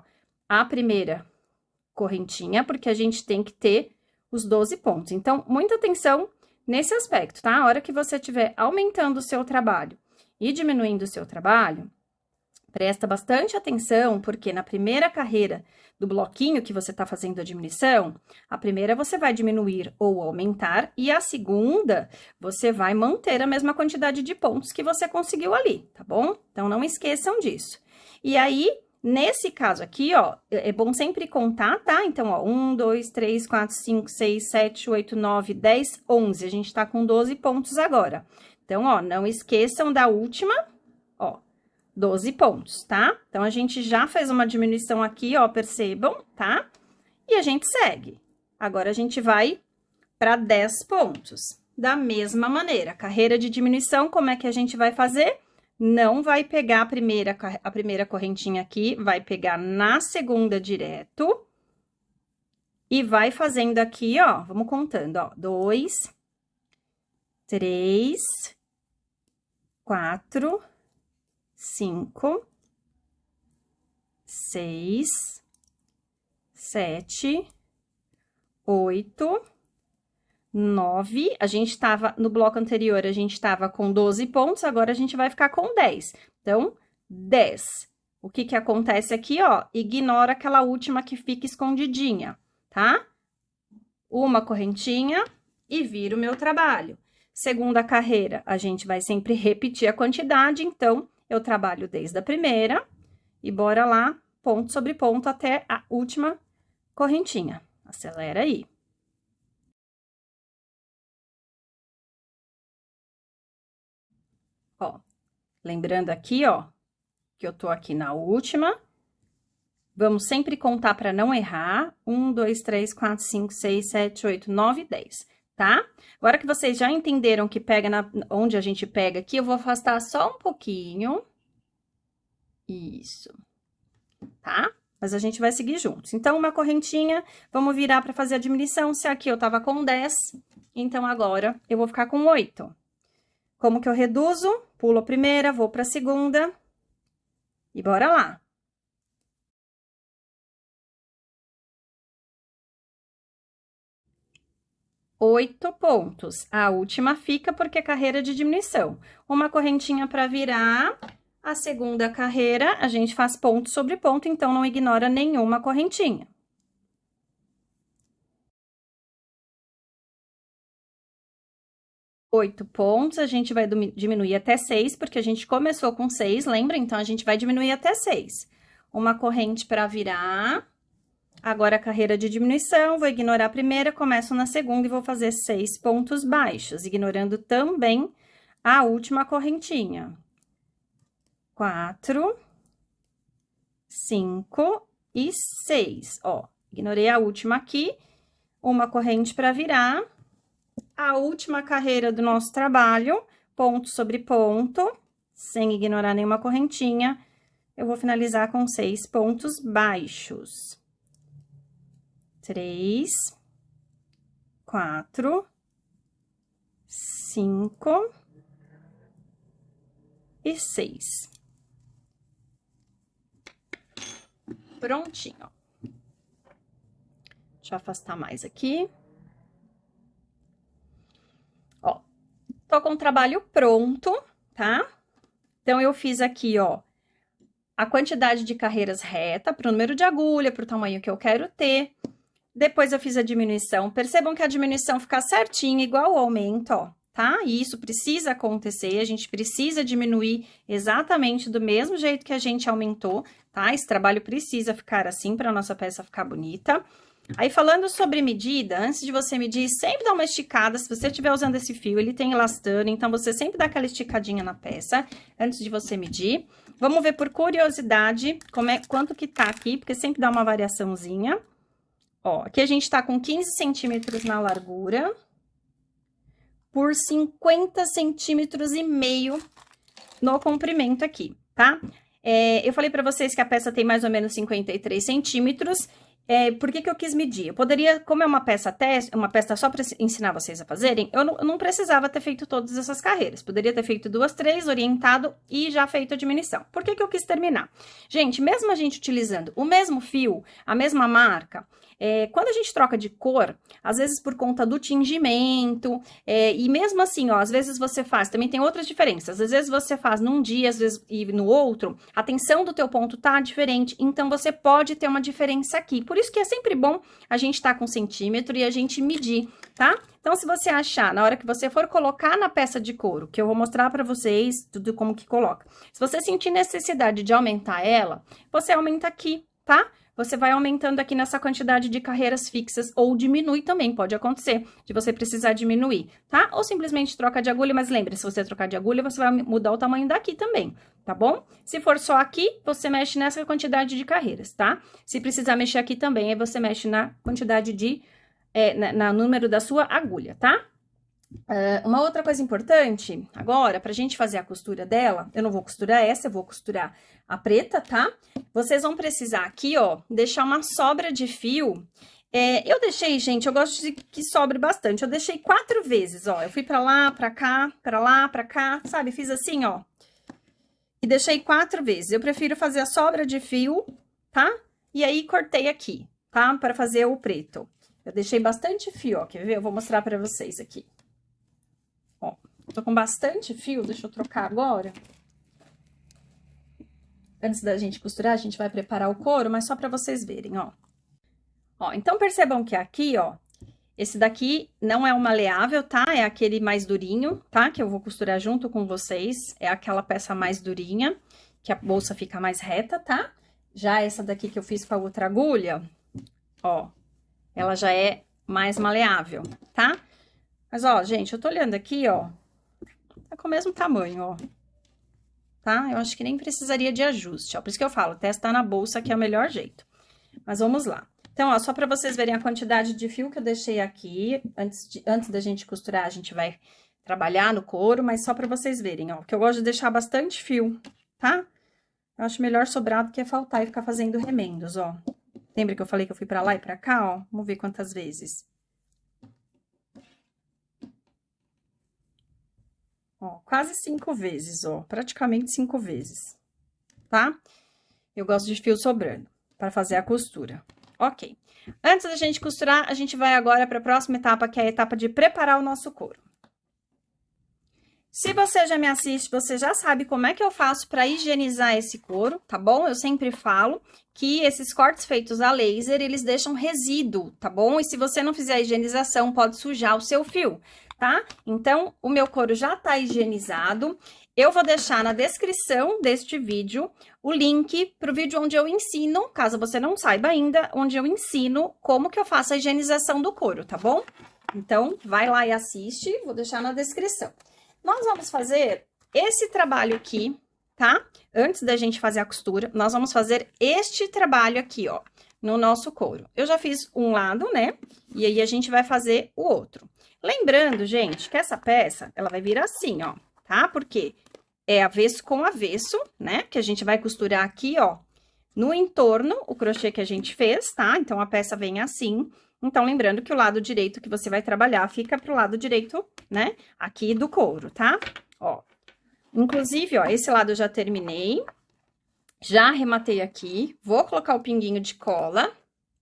a primeira correntinha, porque a gente tem que ter os 12 pontos. Então, muita atenção nesse aspecto, tá? A hora que você estiver aumentando o seu trabalho e diminuindo o seu trabalho, presta bastante atenção, porque na primeira carreira do bloquinho que você tá fazendo a diminuição, a primeira você vai diminuir ou aumentar, e a segunda você vai manter a mesma quantidade de pontos que você conseguiu ali, tá bom? Então, não esqueçam disso. E aí, nesse caso aqui, ó, é bom sempre contar, tá? Então, ó, 1, 2, 3, 4, 5, 6, 7, 8, 9, 10, 11. A gente tá com 12 pontos agora. Então, ó, não esqueçam da última, ó, 12 pontos, tá? Então, a gente já fez uma diminuição aqui, ó, percebam, tá? E a gente segue. Agora, a gente vai para 10 pontos. Da mesma maneira, carreira de diminuição, como é que a gente vai fazer? Não vai pegar a primeira correntinha aqui, vai pegar na segunda direto. E vai fazendo aqui, ó, vamos contando, ó, 2, 3, 4, 5, 6, 7, 8, 9, a gente estava, no bloco anterior, a gente estava com 12 pontos, agora a gente vai ficar com 10. Então, 10. O que que acontece aqui, ó? Ignora aquela última que fica escondidinha, tá? Uma correntinha e vira o meu trabalho. Segunda carreira, a gente vai sempre repetir a quantidade, então, eu trabalho desde a primeira e bora lá, ponto sobre ponto até a última correntinha. Acelera aí. Ó, lembrando aqui, ó, que eu tô aqui na última. Vamos sempre contar para não errar. 1, 2, 3, 4, 5, 6, 7, 8, 9, 10, tá? Agora que vocês já entenderam que pega onde a gente pega aqui, eu vou afastar só um pouquinho. Isso. Tá? Mas a gente vai seguir juntos. Então, uma correntinha, vamos virar para fazer a diminuição. Se aqui eu tava com 10, então agora eu vou ficar com 8. Como que eu reduzo? Pulo a primeira, vou para a segunda e bora lá. 8 pontos. A última fica porque é carreira de diminuição. Uma correntinha para virar. A segunda carreira, a gente faz ponto sobre ponto, então não ignora nenhuma correntinha. Oito pontos, a gente vai diminuir até 6, porque a gente começou com 6, lembra? Então, a gente vai diminuir até 6. Uma corrente para virar. Agora, a carreira de diminuição, vou ignorar a primeira, começo na segunda e vou fazer 6 pontos baixos, ignorando também a última correntinha. 4, 5 e 6, ó. Ignorei a última aqui, uma corrente para virar. A última carreira do nosso trabalho, ponto sobre ponto, sem ignorar nenhuma correntinha, eu vou finalizar com 6 pontos baixos. 3, 4, 5 e 6. Prontinho, ó. Deixa eu afastar mais aqui. Ó, tô com o trabalho pronto, tá? Então, eu fiz aqui, ó, a quantidade de carreiras reta para o número de agulha, para o tamanho que eu quero ter. Depois, eu fiz a diminuição. Percebam que a diminuição fica certinha, igual ao aumento, ó, tá? E isso precisa acontecer, a gente precisa diminuir exatamente do mesmo jeito que a gente aumentou, tá? Esse trabalho precisa ficar assim para a nossa peça ficar bonita. Aí, falando sobre medida, antes de você medir, sempre dá uma esticada. Se você estiver usando esse fio, ele tem elastano, então você sempre dá aquela esticadinha na peça antes de você medir. Vamos ver por curiosidade quanto que tá aqui, porque sempre dá uma variaçãozinha. Ó, aqui a gente tá com 15 centímetros na largura por 50 centímetros e meio no comprimento aqui, tá? Eu falei pra vocês que a peça tem mais ou menos 53 centímetros. Por que eu quis medir? Eu poderia, como é uma peça teste, uma peça só para ensinar vocês a fazerem, eu não precisava ter feito todas essas carreiras. Poderia ter feito 2, 3, orientado e já feito a diminuição. Por que eu quis terminar? Gente, mesmo a gente utilizando o mesmo fio, a mesma marca, quando a gente troca de cor, às vezes por conta do tingimento, e mesmo assim, ó, às vezes você faz, também tem outras diferenças, às vezes você faz num dia, às vezes e no outro, a tensão do teu ponto tá diferente, então você pode ter uma diferença aqui. Por isso que é sempre bom a gente tá com centímetro e a gente medir, tá? Então, se você achar, na hora que você for colocar na peça de couro, que eu vou mostrar pra vocês tudo como que coloca, se você sentir necessidade de aumentar ela, você aumenta aqui, tá? Você vai aumentando aqui nessa quantidade de carreiras fixas, ou diminui também, pode acontecer, de você precisar diminuir, tá? Ou simplesmente troca de agulha, mas lembre, se você trocar de agulha, você vai mudar o tamanho daqui também, tá bom? Se for só aqui, você mexe nessa quantidade de carreiras, tá? Se precisar mexer aqui também, aí você mexe na quantidade de, no número da sua agulha, tá? Uma outra coisa importante, agora, pra gente fazer a costura dela, eu não vou costurar essa, eu vou costurar a preta, tá? Vocês vão precisar aqui, ó, deixar uma sobra de fio. Eu deixei, gente, eu gosto de que sobre bastante, eu deixei 4 vezes, ó, eu fui pra lá, pra cá, pra lá, pra cá, sabe? Fiz assim, ó, e deixei 4 vezes. Eu prefiro fazer a sobra de fio, tá? E aí, cortei aqui, tá? Pra fazer o preto. Eu deixei bastante fio, ó, quer ver? Eu vou mostrar pra vocês aqui. Ó, tô com bastante fio, deixa eu trocar agora. Antes da gente costurar, a gente vai preparar o couro, mas só pra vocês verem, ó. Ó, então percebam que aqui, ó, esse daqui não é o maleável, tá? É aquele mais durinho, tá? Que eu vou costurar junto com vocês. É aquela peça mais durinha, que a bolsa fica mais reta, tá? Já essa daqui que eu fiz com a outra agulha, ó, ela já é mais maleável, tá? Mas, ó, gente, eu tô olhando aqui, ó, tá com o mesmo tamanho, ó, tá? Eu acho que nem precisaria de ajuste, ó, por isso que eu falo, testar na bolsa que é o melhor jeito. Mas vamos lá. Então, ó, só pra vocês verem a quantidade de fio que eu deixei aqui, antes da gente costurar, a gente vai trabalhar no couro, mas só pra vocês verem, ó, que eu gosto de deixar bastante fio, tá? Eu acho melhor sobrar do que faltar e ficar fazendo remendos, ó. Lembra que eu falei que eu fui pra lá e pra cá, ó? Vamos ver quantas vezes. Ó, quase 5 vezes, ó, praticamente 5 vezes, tá? Eu gosto de fio sobrando, para fazer a costura. Ok. Antes da gente costurar, a gente vai agora para a próxima etapa, que é a etapa de preparar o nosso couro. Se você já me assiste, você já sabe como é que eu faço para higienizar esse couro, tá bom? Eu sempre falo que esses cortes feitos a laser, eles deixam resíduo, tá bom? E se você não fizer a higienização, pode sujar o seu fio, tá? Então, o meu couro já tá higienizado. Eu vou deixar na descrição deste vídeo o link pro vídeo onde eu ensino, caso você não saiba ainda, onde eu ensino como que eu faço a higienização do couro, tá bom? Então, vai lá e assiste, vou deixar na descrição. Nós vamos fazer esse trabalho aqui, tá? Antes da gente fazer a costura, nós vamos fazer este trabalho aqui, ó, no nosso couro. Eu já fiz um lado, né? E aí, a gente vai fazer o outro. Lembrando, gente, que essa peça, ela vai vir assim, ó, tá? Porque é avesso com avesso, né? Que a gente vai costurar aqui, ó, no entorno, o crochê que a gente fez, tá? Então, a peça vem assim. Então, lembrando que o lado direito que você vai trabalhar fica pro lado direito, né? Aqui do couro, tá? Ó. Inclusive, ó, esse lado eu já terminei. Já arrematei aqui. Vou colocar o pinguinho de cola,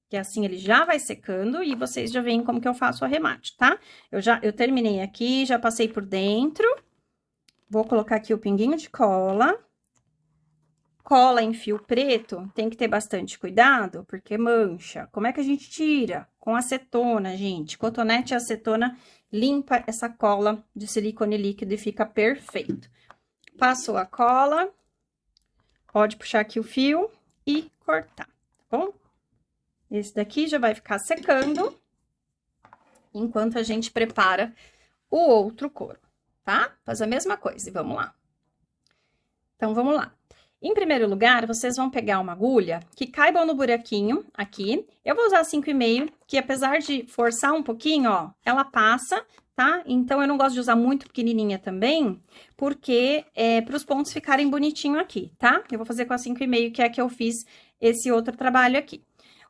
que assim ele já vai secando e vocês já veem como que eu faço o arremate, tá? Eu terminei aqui, já passei por dentro. Vou colocar aqui o pinguinho de cola. Cola em fio preto, tem que ter bastante cuidado, porque mancha. Como é que a gente tira? Com acetona, gente. Cotonete e acetona limpa essa cola de silicone líquido e fica perfeito. Passou a cola, pode puxar aqui o fio e cortar, tá bom? Esse daqui já vai ficar secando, enquanto a gente prepara o outro couro, tá? Faz a mesma coisa e vamos lá. Então, vamos lá. Em primeiro lugar, vocês vão pegar uma agulha que caiba no buraquinho aqui. Eu vou usar 5,5, que apesar de forçar um pouquinho, ó, ela passa, tá? Então, eu não gosto de usar muito pequenininha também, porque para os pontos ficarem bonitinho aqui, tá? Eu vou fazer com a 5,5, que é a que eu fiz esse outro trabalho aqui.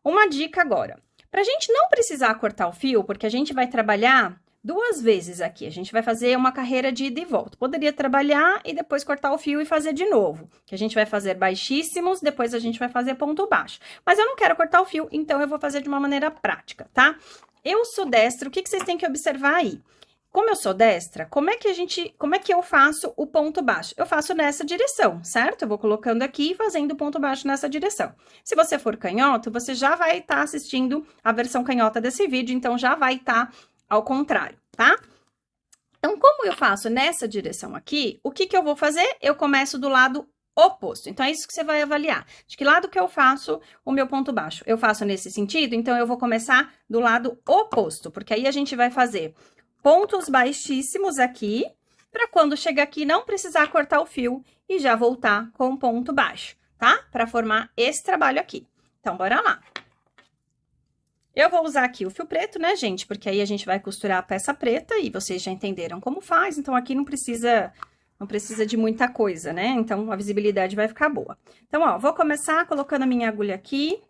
Uma dica agora. Pra gente não precisar cortar o fio, porque a gente vai trabalhar 2 vezes aqui, a gente vai fazer uma carreira de ida e volta. Poderia trabalhar e depois cortar o fio e fazer de novo. Que a gente vai fazer baixíssimos, depois a gente vai fazer ponto baixo. Mas eu não quero cortar o fio, então eu vou fazer de uma maneira prática, tá? Eu sou destra, o que vocês têm que observar aí? Como eu sou destra, como é que eu faço o ponto baixo? Eu faço nessa direção, certo? Eu vou colocando aqui e fazendo o ponto baixo nessa direção. Se você for canhoto, você já vai estar assistindo a versão canhota desse vídeo, então já vai estar ao contrário, tá? Então, como eu faço nessa direção aqui, o que eu vou fazer? Eu começo do lado oposto. Então, é isso que você vai avaliar. De que lado que eu faço o meu ponto baixo? Eu faço nesse sentido, então eu vou começar do lado oposto, porque aí a gente vai fazer pontos baixíssimos aqui, para quando chegar aqui não precisar cortar o fio e já voltar com um ponto baixo, tá? Para formar esse trabalho aqui. Então, bora lá. Eu vou usar aqui o fio preto, né, gente? Porque aí a gente vai costurar a peça preta e vocês já entenderam como faz, então aqui não precisa de muita coisa, né? Então, a visibilidade vai ficar boa. Então, ó, vou começar colocando a minha agulha aqui,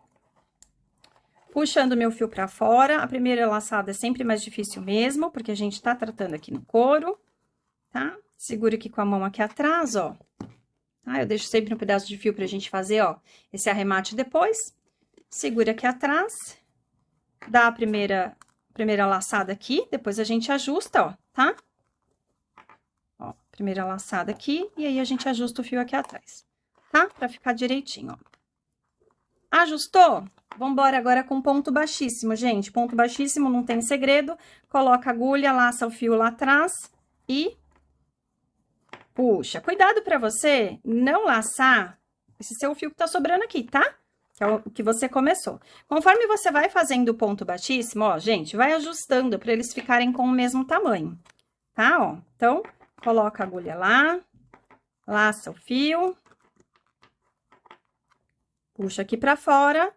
puxando meu fio pra fora. A primeira laçada é sempre mais difícil mesmo, porque a gente tá tratando aqui no couro, tá? Segura aqui com a mão aqui atrás, ó. Tá? Eu deixo sempre um pedaço de fio pra gente fazer, ó, esse arremate depois. Segura aqui atrás. Dá a primeira laçada aqui, depois a gente ajusta, ó, tá? Ó, primeira laçada aqui, e aí a gente ajusta o fio aqui atrás, tá? Pra ficar direitinho, ó. Ajustou? Vambora agora com ponto baixíssimo, gente. Ponto baixíssimo, não tem segredo. Coloca a agulha, laça o fio lá atrás e puxa. Cuidado pra você não laçar esse seu fio que tá sobrando aqui, tá? Que é o que você começou. Conforme você vai fazendo o ponto baixíssimo, ó, gente, vai ajustando para eles ficarem com o mesmo tamanho, tá? Ó, então, coloca a agulha lá, laça o fio, puxa aqui para fora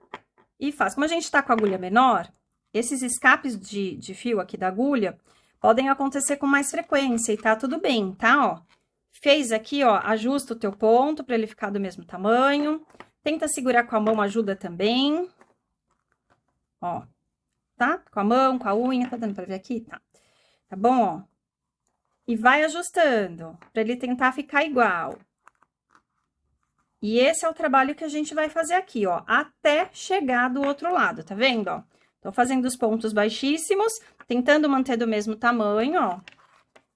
e faz. Como a gente tá com a agulha menor, esses escapes de fio aqui da agulha podem acontecer com mais frequência e tá tudo bem, tá? Ó, fez aqui, ó, ajusta o teu ponto para ele ficar do mesmo tamanho. Tenta segurar com a mão, ajuda também. Ó, tá? Com a mão, com a unha, tá dando pra ver aqui? Tá. Tá bom, ó? E vai ajustando, pra ele tentar ficar igual. E esse é o trabalho que a gente vai fazer aqui, ó, até chegar do outro lado, tá vendo, ó? Tô fazendo os pontos baixíssimos, tentando manter do mesmo tamanho, ó.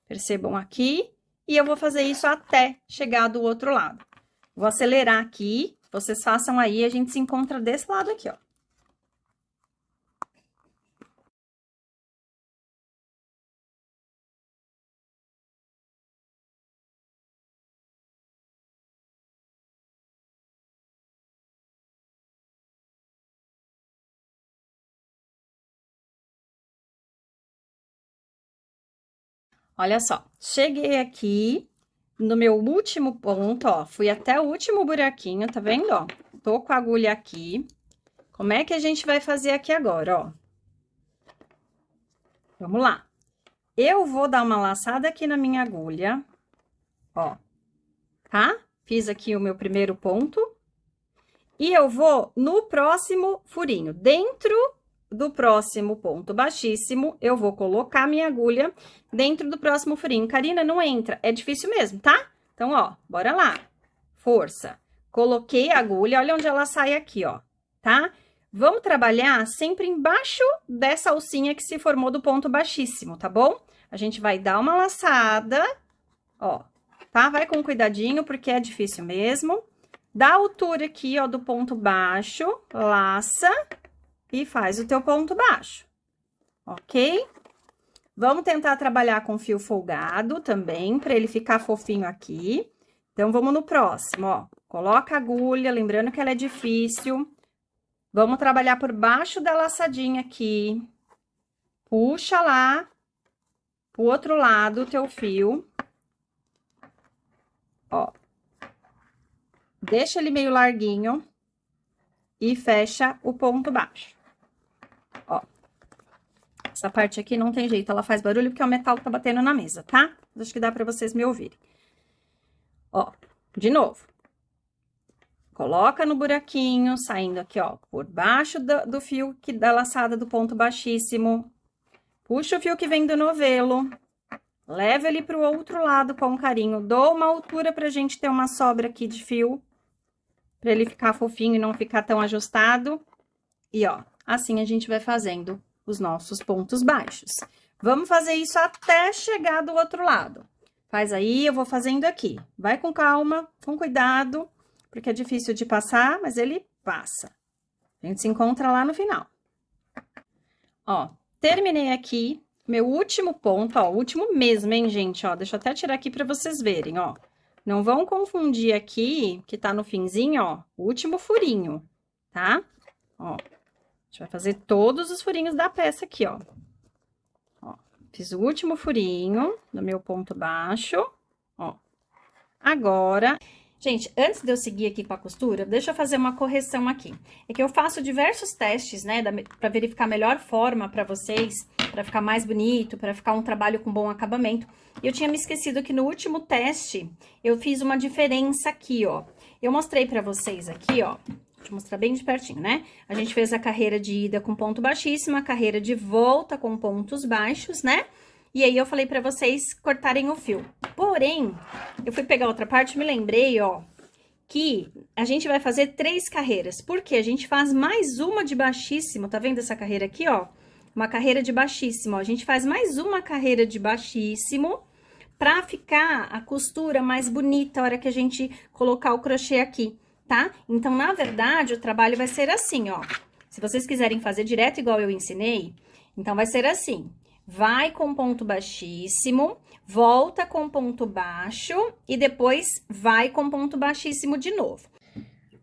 Percebam aqui. E eu vou fazer isso até chegar do outro lado. Vou acelerar aqui. Vocês façam aí, a gente se encontra desse lado aqui, ó. Olha só, cheguei aqui, no meu último ponto, ó, fui até o último buraquinho, tá vendo, ó? Tô com a agulha aqui. Como é que a gente vai fazer aqui agora, ó? Vamos lá. Eu vou dar uma laçada aqui na minha agulha, ó, tá? Fiz aqui o meu primeiro ponto. E eu vou no próximo furinho. Dentro do próximo ponto baixíssimo, eu vou colocar minha agulha dentro do próximo furinho. Karina, não entra. É difícil mesmo, tá? Então, ó, bora lá. Força. Coloquei a agulha, olha onde ela sai aqui, ó, tá? Vamos trabalhar sempre embaixo dessa alcinha que se formou do ponto baixíssimo, tá bom? A gente vai dar uma laçada, ó, tá? Vai com cuidadinho, porque é difícil mesmo. Da altura aqui, ó, do ponto baixo, laça e faz o teu ponto baixo, ok? Vamos tentar trabalhar com fio folgado também, para ele ficar fofinho aqui. Então, vamos no próximo, ó. Coloca a agulha, lembrando que ela é difícil. Vamos trabalhar por baixo da laçadinha aqui. Puxa lá pro outro lado o teu fio. Ó. Deixa ele meio larguinho e fecha o ponto baixo. Ó. Essa parte aqui não tem jeito, ela faz barulho porque é o metal que tá batendo na mesa, tá? Acho que dá pra vocês me ouvirem. Ó, de novo. Coloca no buraquinho, saindo aqui, ó, por baixo do fio da laçada do ponto baixíssimo. Puxa o fio que vem do novelo. Leva ele pro outro lado com carinho. Dou uma altura pra gente ter uma sobra aqui de fio. Pra ele ficar fofinho e não ficar tão ajustado. E, ó, assim a gente vai fazendo os nossos pontos baixos. Vamos fazer isso até chegar do outro lado. Faz aí, eu vou fazendo aqui. Vai com calma, com cuidado, porque é difícil de passar, mas ele passa. A gente se encontra lá no final. Ó, terminei aqui meu último ponto, ó, o último mesmo, hein, gente, ó. Deixa eu até tirar aqui pra vocês verem, ó. Não vão confundir aqui, que tá no finzinho, ó, o último furinho, tá? Ó, a gente vai fazer todos os furinhos da peça aqui, ó. Ó, fiz o último furinho do meu ponto baixo, ó. Agora, gente, antes de eu seguir aqui com a costura, deixa eu fazer uma correção aqui. É que eu faço diversos testes, né, pra verificar a melhor forma pra vocês, pra ficar mais bonito, pra ficar um trabalho com bom acabamento. E eu tinha me esquecido que no último teste, eu fiz uma diferença aqui, ó. Eu mostrei pra vocês aqui, ó. Deixa eu mostrar bem de pertinho, né? A gente fez a carreira de ida com ponto baixíssimo, a carreira de volta com pontos baixos, né? E aí, eu falei pra vocês cortarem o fio. Porém, eu fui pegar outra parte e me lembrei, ó, que a gente vai fazer 3 carreiras. Porque a gente faz mais uma de baixíssimo, tá vendo essa carreira aqui, ó? Uma carreira de baixíssimo, ó. A gente faz mais uma carreira de baixíssimo pra ficar a costura mais bonita a hora que a gente colocar o crochê aqui, tá? Então, na verdade, o trabalho vai ser assim, ó. Se vocês quiserem fazer direto igual eu ensinei, então vai ser assim. Vai com ponto baixíssimo, volta com ponto baixo e depois vai com ponto baixíssimo de novo.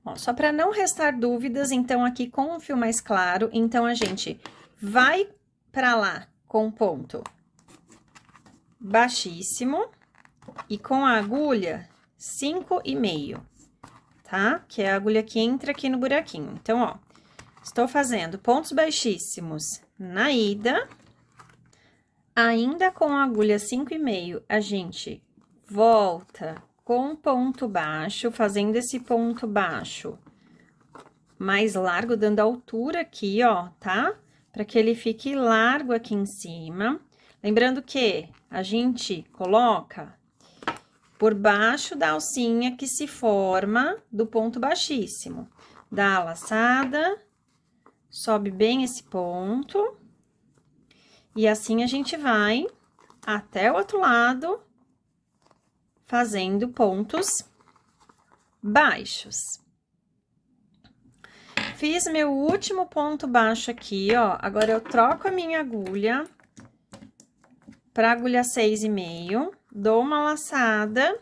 Ó, só para não restar dúvidas, então aqui com o fio mais claro, então a gente vai para lá com ponto baixíssimo e com a agulha 5,5, tá? Que é a agulha que entra aqui no buraquinho. Então, ó, estou fazendo pontos baixíssimos na ida. Ainda com a agulha 5,5, a gente volta com ponto baixo, fazendo esse ponto baixo mais largo, dando altura aqui, ó, tá? Para que ele fique largo aqui em cima. Lembrando que a gente coloca por baixo da alcinha que se forma do ponto baixíssimo. Dá a laçada, sobe bem esse ponto. E assim a gente vai até o outro lado, fazendo pontos baixos. Fiz meu último ponto baixo aqui, ó. Agora, eu troco a minha agulha para agulha 6,5, dou uma laçada,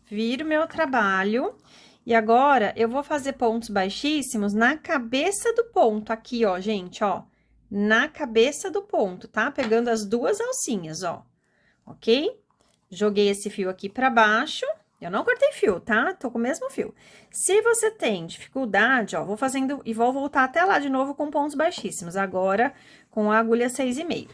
viro meu trabalho. E agora, eu vou fazer pontos baixíssimos na cabeça do ponto aqui, ó, gente, ó. Na cabeça do ponto, tá? Pegando as duas alcinhas, ó, ok? Joguei esse fio aqui pra baixo. Eu não cortei fio, tá? Tô com o mesmo fio. Se você tem dificuldade, ó, vou fazendo e vou voltar até lá de novo com pontos baixíssimos. Agora, com a agulha 6,5.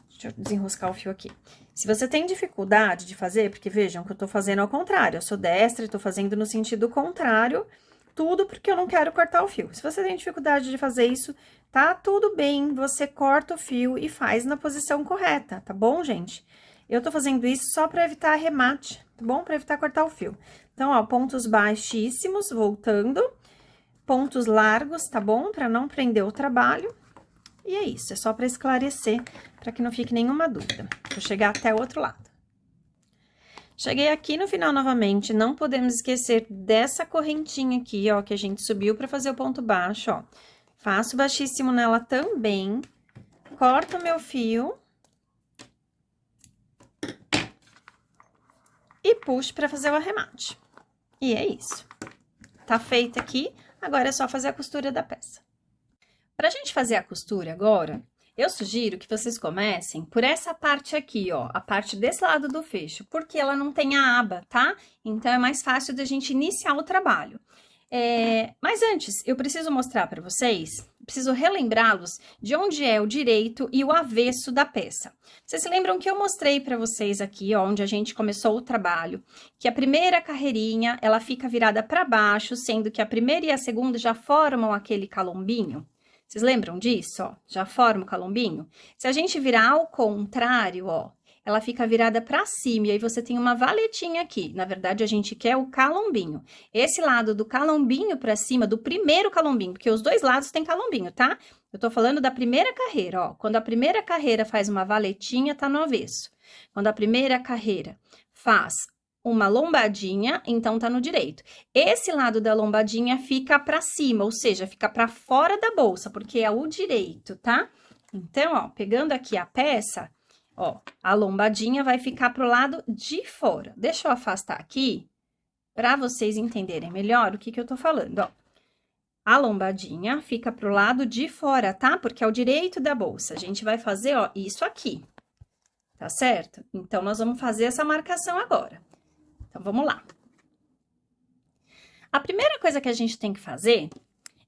Deixa eu desenroscar o fio aqui. Se você tem dificuldade de fazer, porque vejam que eu tô fazendo ao contrário. Eu sou destra e tô fazendo no sentido contrário, tudo porque eu não quero cortar o fio. Se você tem dificuldade de fazer isso, tá tudo bem. Você corta o fio e faz na posição correta, tá bom, gente? Eu tô fazendo isso só pra evitar arremate, tá bom? Pra evitar cortar o fio. Então, ó, pontos baixíssimos, voltando. Pontos largos, tá bom? Pra não prender o trabalho. E é isso, é só pra esclarecer, pra que não fique nenhuma dúvida. Vou chegar até o outro lado. Cheguei aqui no final novamente, não podemos esquecer dessa correntinha aqui, ó, que a gente subiu pra fazer o ponto baixo, ó. Faço baixíssimo nela também, corto o meu fio. E puxo pra fazer o arremate. E é isso. Tá feito aqui, agora é só fazer a costura da peça. Pra gente fazer a costura agora, eu sugiro que vocês comecem por essa parte aqui, ó, a parte desse lado do fecho, porque ela não tem a aba, tá? Então, é mais fácil da gente iniciar o trabalho. Mas antes, eu preciso mostrar para vocês, preciso relembrá-los de onde é o direito e o avesso da peça. Vocês se lembram que eu mostrei para vocês aqui, ó, onde a gente começou o trabalho, que a primeira carreirinha, ela fica virada para baixo, sendo que a primeira e a segunda já formam aquele calombinho? Vocês lembram disso, ó? Já forma o calombinho? Se a gente virar ao contrário, ó, ela fica virada para cima, e aí você tem uma valetinha aqui. Na verdade, a gente quer o calombinho. Esse lado do calombinho para cima, do primeiro calombinho, porque os dois lados tem calombinho, tá? Eu tô falando da primeira carreira, ó. Quando a primeira carreira faz uma valetinha, tá no avesso. Quando a primeira carreira faz uma lombadinha, então tá no direito. Esse lado da lombadinha fica para cima, ou seja, fica para fora da bolsa, porque é o direito, tá? Então, ó, pegando aqui a peça, ó, a lombadinha vai ficar pro lado de fora. Deixa eu afastar aqui, para vocês entenderem melhor o que que eu tô falando, ó. A lombadinha fica pro lado de fora, tá? Porque é o direito da bolsa. A gente vai fazer, ó, isso aqui, tá certo? Então, nós vamos fazer essa marcação agora. Então, vamos lá. A primeira coisa que a gente tem que fazer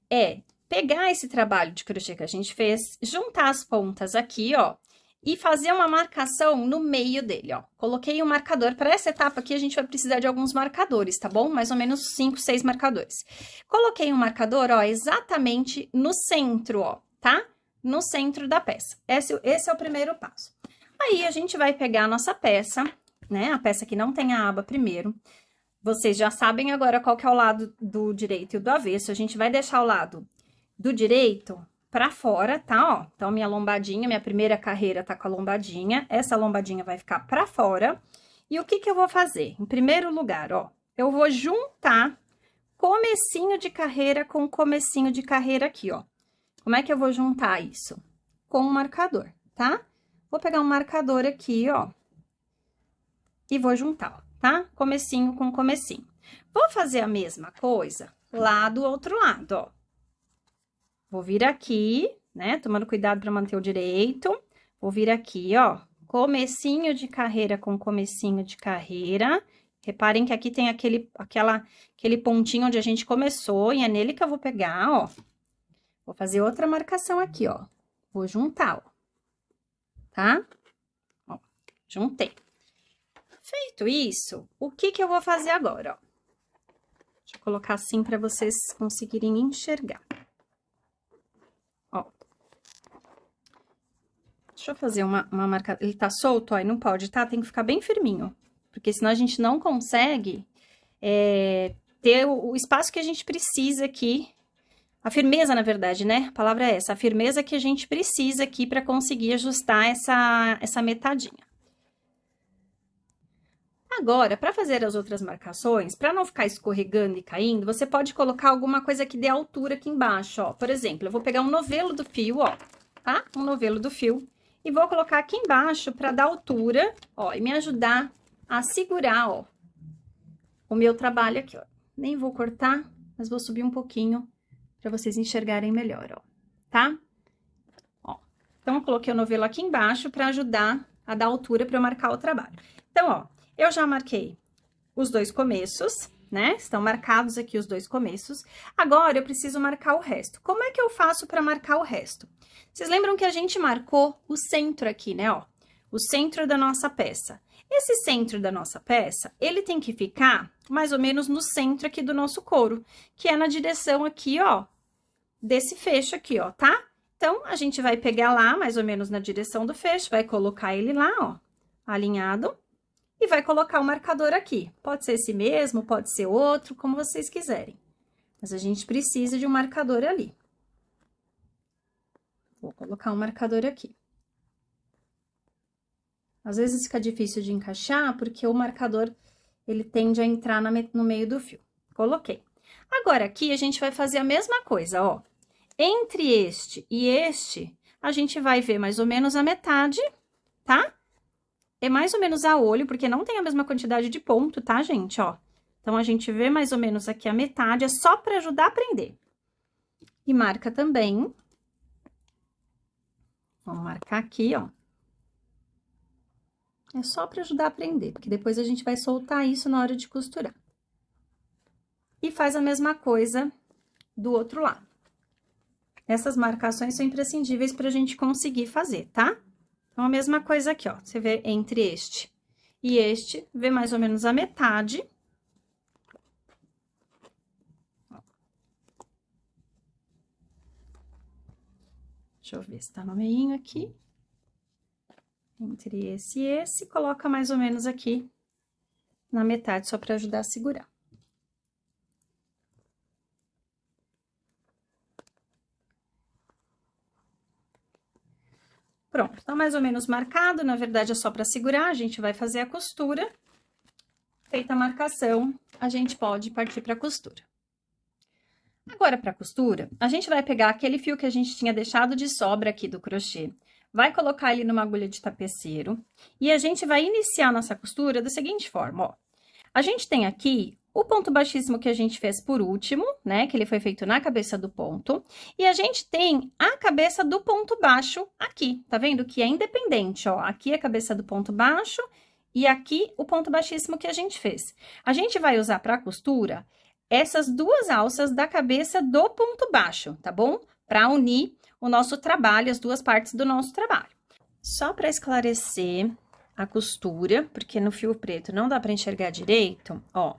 é pegar esse trabalho de crochê que a gente fez, juntar as pontas aqui, ó, e fazer uma marcação no meio dele, ó. Coloquei um marcador. Para essa etapa aqui, a gente vai precisar de alguns marcadores, tá bom? Mais ou menos 5, 6 marcadores. Coloquei um marcador, ó, exatamente no centro, ó, tá? No centro da peça. Esse é o primeiro passo. Aí, a gente vai pegar a nossa peça, né? A peça que não tem a aba primeiro. Vocês já sabem agora qual que é o lado do direito e o do avesso. A gente vai deixar o lado do direito pra fora, tá? Ó, então, minha lombadinha, minha primeira carreira tá com a lombadinha. Essa lombadinha vai ficar pra fora. E o que que eu vou fazer? Em primeiro lugar, ó, eu vou juntar comecinho de carreira com comecinho de carreira aqui, ó. Como é que eu vou juntar isso? Com um marcador, tá? Vou pegar um marcador aqui, ó. E vou juntar, ó, tá? Comecinho com comecinho. Vou fazer a mesma coisa lá do outro lado, ó. Vou vir aqui, né? Tomando cuidado para manter o direito. Vou vir aqui, ó. Comecinho de carreira com comecinho de carreira. Reparem que aqui tem aquele pontinho onde a gente começou, e é nele que eu vou pegar, ó. Vou fazer outra marcação aqui, ó. Vou juntar, ó. Tá? Ó, juntei. Feito isso, o que que eu vou fazer agora, ó? Deixa eu colocar assim para vocês conseguirem enxergar. Ó. Deixa eu fazer uma marca. Ele tá solto, ó, e não pode, tá? Tem que ficar bem firminho, porque senão a gente não consegue ter o espaço que a gente precisa aqui. A firmeza, na verdade, né? A palavra é essa, a firmeza que a gente precisa aqui para conseguir ajustar essa metadinha. Agora, para fazer as outras marcações, para não ficar escorregando e caindo, você pode colocar alguma coisa que dê altura aqui embaixo, ó. Por exemplo, eu vou pegar um novelo do fio, ó, tá? Um novelo do fio. E vou colocar aqui embaixo para dar altura, ó, e me ajudar a segurar, ó, o meu trabalho aqui, ó. Nem vou cortar, mas vou subir um pouquinho para vocês enxergarem melhor, ó, tá? Ó, então, eu coloquei o novelo aqui embaixo para ajudar a dar altura para eu marcar o trabalho. Então, ó, Eu já marquei os dois começos, né? Estão marcados aqui os dois começos. Agora, eu preciso marcar o resto. Como é que eu faço para marcar o resto? Vocês lembram que a gente marcou o centro aqui, né, ó? O centro da nossa peça. Esse centro da nossa peça, ele tem que ficar mais ou menos no centro aqui do nosso couro, que é na direção aqui, ó, desse fecho aqui, ó, tá? Então, a gente vai pegar lá, mais ou menos na direção do fecho, vai colocar ele lá, ó, alinhado, e vai colocar o marcador aqui. Pode ser esse mesmo, pode ser outro, como vocês quiserem. Mas a gente precisa de um marcador ali. Vou colocar um marcador aqui. Às vezes fica difícil de encaixar, porque o marcador, ele tende a entrar no meio do fio. Coloquei. Agora, aqui, a gente vai fazer a mesma coisa, ó. Entre este e este, a gente vai ver mais ou menos a metade, tá? É mais ou menos a olho, porque não tem a mesma quantidade de ponto, tá, gente, ó? Então, a gente vê mais ou menos aqui a metade, é só para ajudar a prender. E marca também. Vamos marcar aqui, ó. É só para ajudar a prender, porque depois a gente vai soltar isso na hora de costurar. E faz a mesma coisa do outro lado. Essas marcações são imprescindíveis para a gente conseguir fazer, tá? Então, a mesma coisa aqui, ó. Você vê entre este e este, vê mais ou menos a metade. Deixa eu ver se tá no meinho aqui. Entre esse e esse, coloca mais ou menos aqui na metade, só para ajudar a segurar. Pronto, tá mais ou menos marcado, na verdade é só para segurar, a gente vai fazer a costura. Feita a marcação, a gente pode partir para a costura. Agora, para a costura, a gente vai pegar aquele fio que a gente tinha deixado de sobra aqui do crochê, vai colocar ele numa agulha de tapeceiro e a gente vai iniciar nossa costura da seguinte forma, ó. A gente tem aqui o ponto baixíssimo que a gente fez por último, né, que ele foi feito na cabeça do ponto, e a gente tem a cabeça do ponto baixo aqui, tá vendo? Que é independente, ó, aqui é a cabeça do ponto baixo e aqui o ponto baixíssimo que a gente fez. A gente vai usar para a costura essas duas alças da cabeça do ponto baixo, tá bom? Para unir o nosso trabalho, as duas partes do nosso trabalho. Só para esclarecer a costura, porque no fio preto não dá para enxergar direito, ó,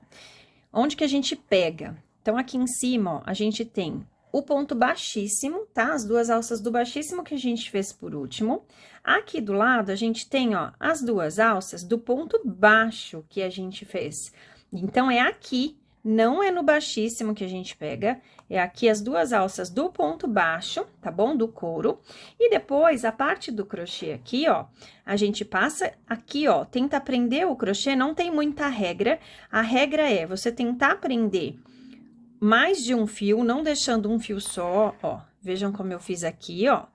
onde que a gente pega? Então, aqui em cima, ó, a gente tem o ponto baixíssimo, tá? As duas alças do baixíssimo que a gente fez por último. Aqui do lado, a gente tem, ó, as duas alças do ponto baixo que a gente fez. Então, é aqui, não é no baixíssimo que a gente pega, é aqui as duas alças do ponto baixo, tá bom? Do couro. E depois, a parte do crochê aqui, ó, a gente passa aqui, ó, tenta prender o crochê, não tem muita regra. A regra é você tentar prender mais de um fio, não deixando um fio só, ó. Vejam como eu fiz aqui, ó,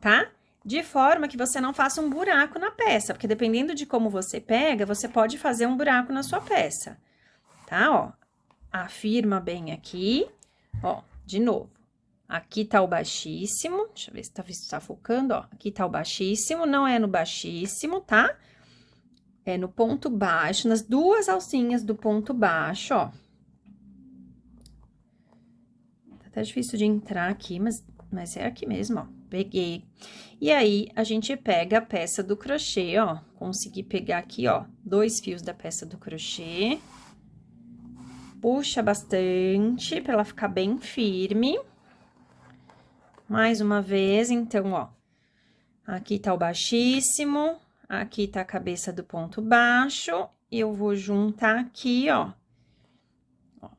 tá? De forma que você não faça um buraco na peça, porque dependendo de como você pega, você pode fazer um buraco na sua peça, tá? Ó, afirma bem aqui, ó, de novo. Aqui tá o baixíssimo, deixa eu ver se tá focando, ó. Aqui tá o baixíssimo, não é no baixíssimo, tá? É no ponto baixo, nas duas alcinhas do ponto baixo, ó. Tá até difícil de entrar aqui, mas é aqui mesmo, ó. Peguei. E aí, a gente pega a peça do crochê, ó. Consegui pegar aqui, ó, 2 fios da peça do crochê. Puxa bastante, pra ela ficar bem firme. Mais uma vez, então, ó. Aqui tá o baixíssimo, aqui tá a cabeça do ponto baixo. Eu vou juntar aqui, ó.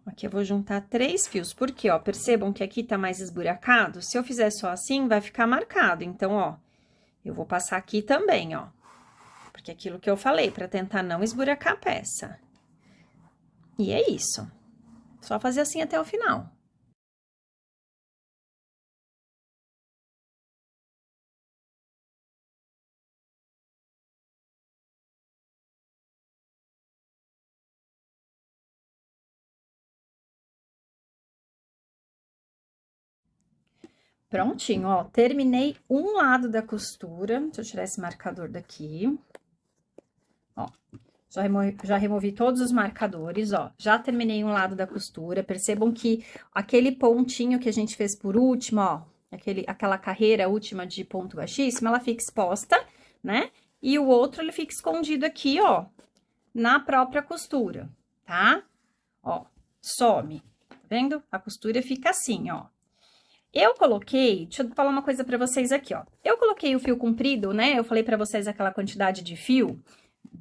Aqui eu vou juntar 3 fios, porque, ó, percebam que aqui tá mais esburacado? Se eu fizer só assim, vai ficar marcado. Então, ó, eu vou passar aqui também, ó. Porque é aquilo que eu falei, pra tentar não esburacar a peça. E é isso. Só fazer assim até o final. Prontinho, ó, terminei um lado da costura. Deixa eu tirar esse marcador daqui. Ó, Já removi todos os marcadores, ó. Já terminei um lado da costura. Percebam que aquele pontinho que a gente fez por último, ó, aquela carreira última de ponto baixíssimo, ela fica exposta, né? E o outro, ele fica escondido aqui, ó, na própria costura, tá? Ó, some, tá vendo? A costura fica assim, ó. Eu coloquei, deixa eu falar uma coisa pra vocês aqui, ó. Eu coloquei o fio comprido, né? Eu falei pra vocês aquela quantidade de fio,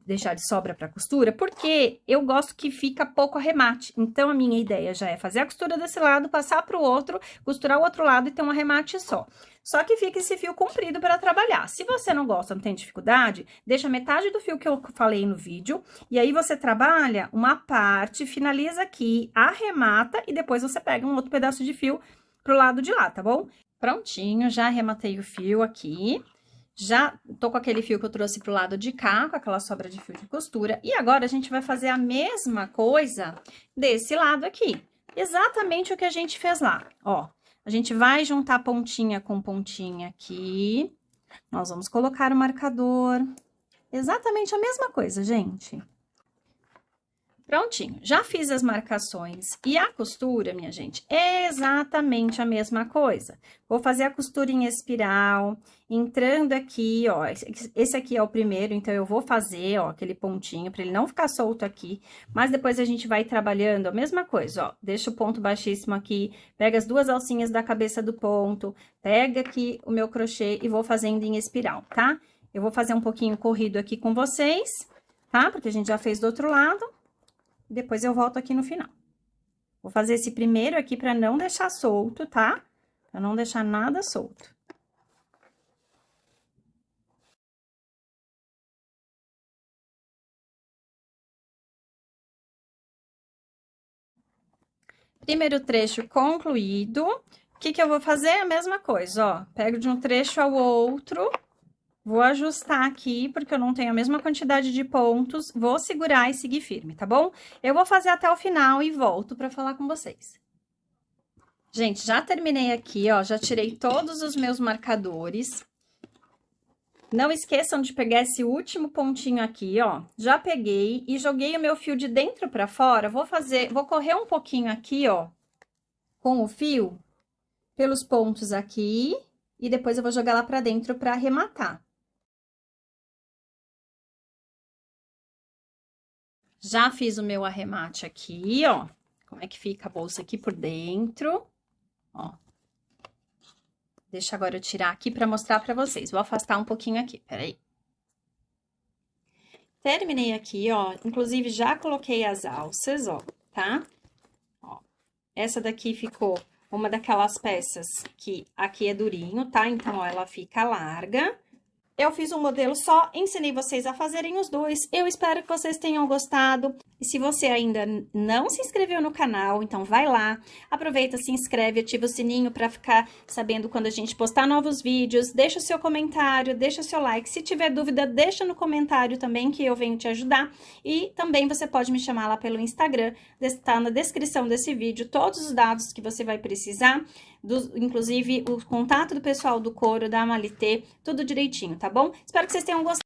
deixar de sobra pra costura, porque eu gosto que fica pouco arremate. Então, a minha ideia já é fazer a costura desse lado, passar pro outro, costurar o outro lado e ter um arremate só. Só que fica esse fio comprido para trabalhar. Se você não gosta, não tem dificuldade, deixa metade do fio que eu falei no vídeo, e aí você trabalha uma parte, finaliza aqui, arremata, e depois você pega um outro pedaço de fio pro lado de lá, tá bom? Prontinho, já arrematei o fio aqui. Já tô com aquele fio que eu trouxe pro lado de cá, com aquela sobra de fio de costura. E agora, a gente vai fazer a mesma coisa desse lado aqui. Exatamente o que a gente fez lá, ó. A gente vai juntar pontinha com pontinha aqui. Nós vamos colocar o marcador. Exatamente a mesma coisa, gente. Prontinho, já fiz as marcações e a costura, minha gente, é exatamente a mesma coisa. Vou fazer a costura em espiral, entrando aqui, ó, esse aqui é o primeiro, então eu vou fazer, ó, aquele pontinho para ele não ficar solto aqui, mas depois a gente vai trabalhando a mesma coisa, ó, deixa o ponto baixíssimo aqui, pega as duas alcinhas da cabeça do ponto, pega aqui o meu crochê e vou fazendo em espiral, tá? Eu vou fazer um pouquinho corrido aqui com vocês, tá? Porque a gente já fez do outro lado. Depois eu volto aqui no final. Vou fazer esse primeiro aqui pra não deixar solto, tá? Pra não deixar nada solto. Primeiro trecho concluído. O que que eu vou fazer? A mesma coisa, ó. Pego de um trecho ao outro. Vou ajustar aqui, porque eu não tenho a mesma quantidade de pontos. Vou segurar e seguir firme, tá bom? Eu vou fazer até o final e volto pra falar com vocês. Gente, já terminei aqui, ó. Já tirei todos os meus marcadores. Não esqueçam de pegar esse último pontinho aqui, ó. Já peguei e joguei o meu fio de dentro pra fora. Vou correr um pouquinho aqui, ó, com o fio pelos pontos aqui. E depois eu vou jogar lá pra dentro pra arrematar. Já fiz o meu arremate aqui, ó. Como é que fica a bolsa aqui por dentro, ó. Deixa agora eu tirar aqui pra mostrar pra vocês. Vou afastar um pouquinho aqui, peraí. Terminei aqui, ó. Inclusive, já coloquei as alças, ó, tá? Ó, essa daqui ficou uma daquelas peças que aqui é durinho, tá? Então, ó, ela fica larga. Eu fiz um modelo só, ensinei vocês a fazerem os dois. Eu espero que vocês tenham gostado. E se você ainda não se inscreveu no canal, então vai lá, aproveita, se inscreve, ativa o sininho para ficar sabendo quando a gente postar novos vídeos. Deixa o seu comentário, deixa o seu like. Se tiver dúvida, deixa no comentário também que eu venho te ajudar. E também você pode me chamar lá pelo Instagram, está na descrição desse vídeo todos os dados que você vai precisar. Inclusive o contato do pessoal do couro, da Amalité, tudo direitinho, tá bom? Espero que vocês tenham gostado.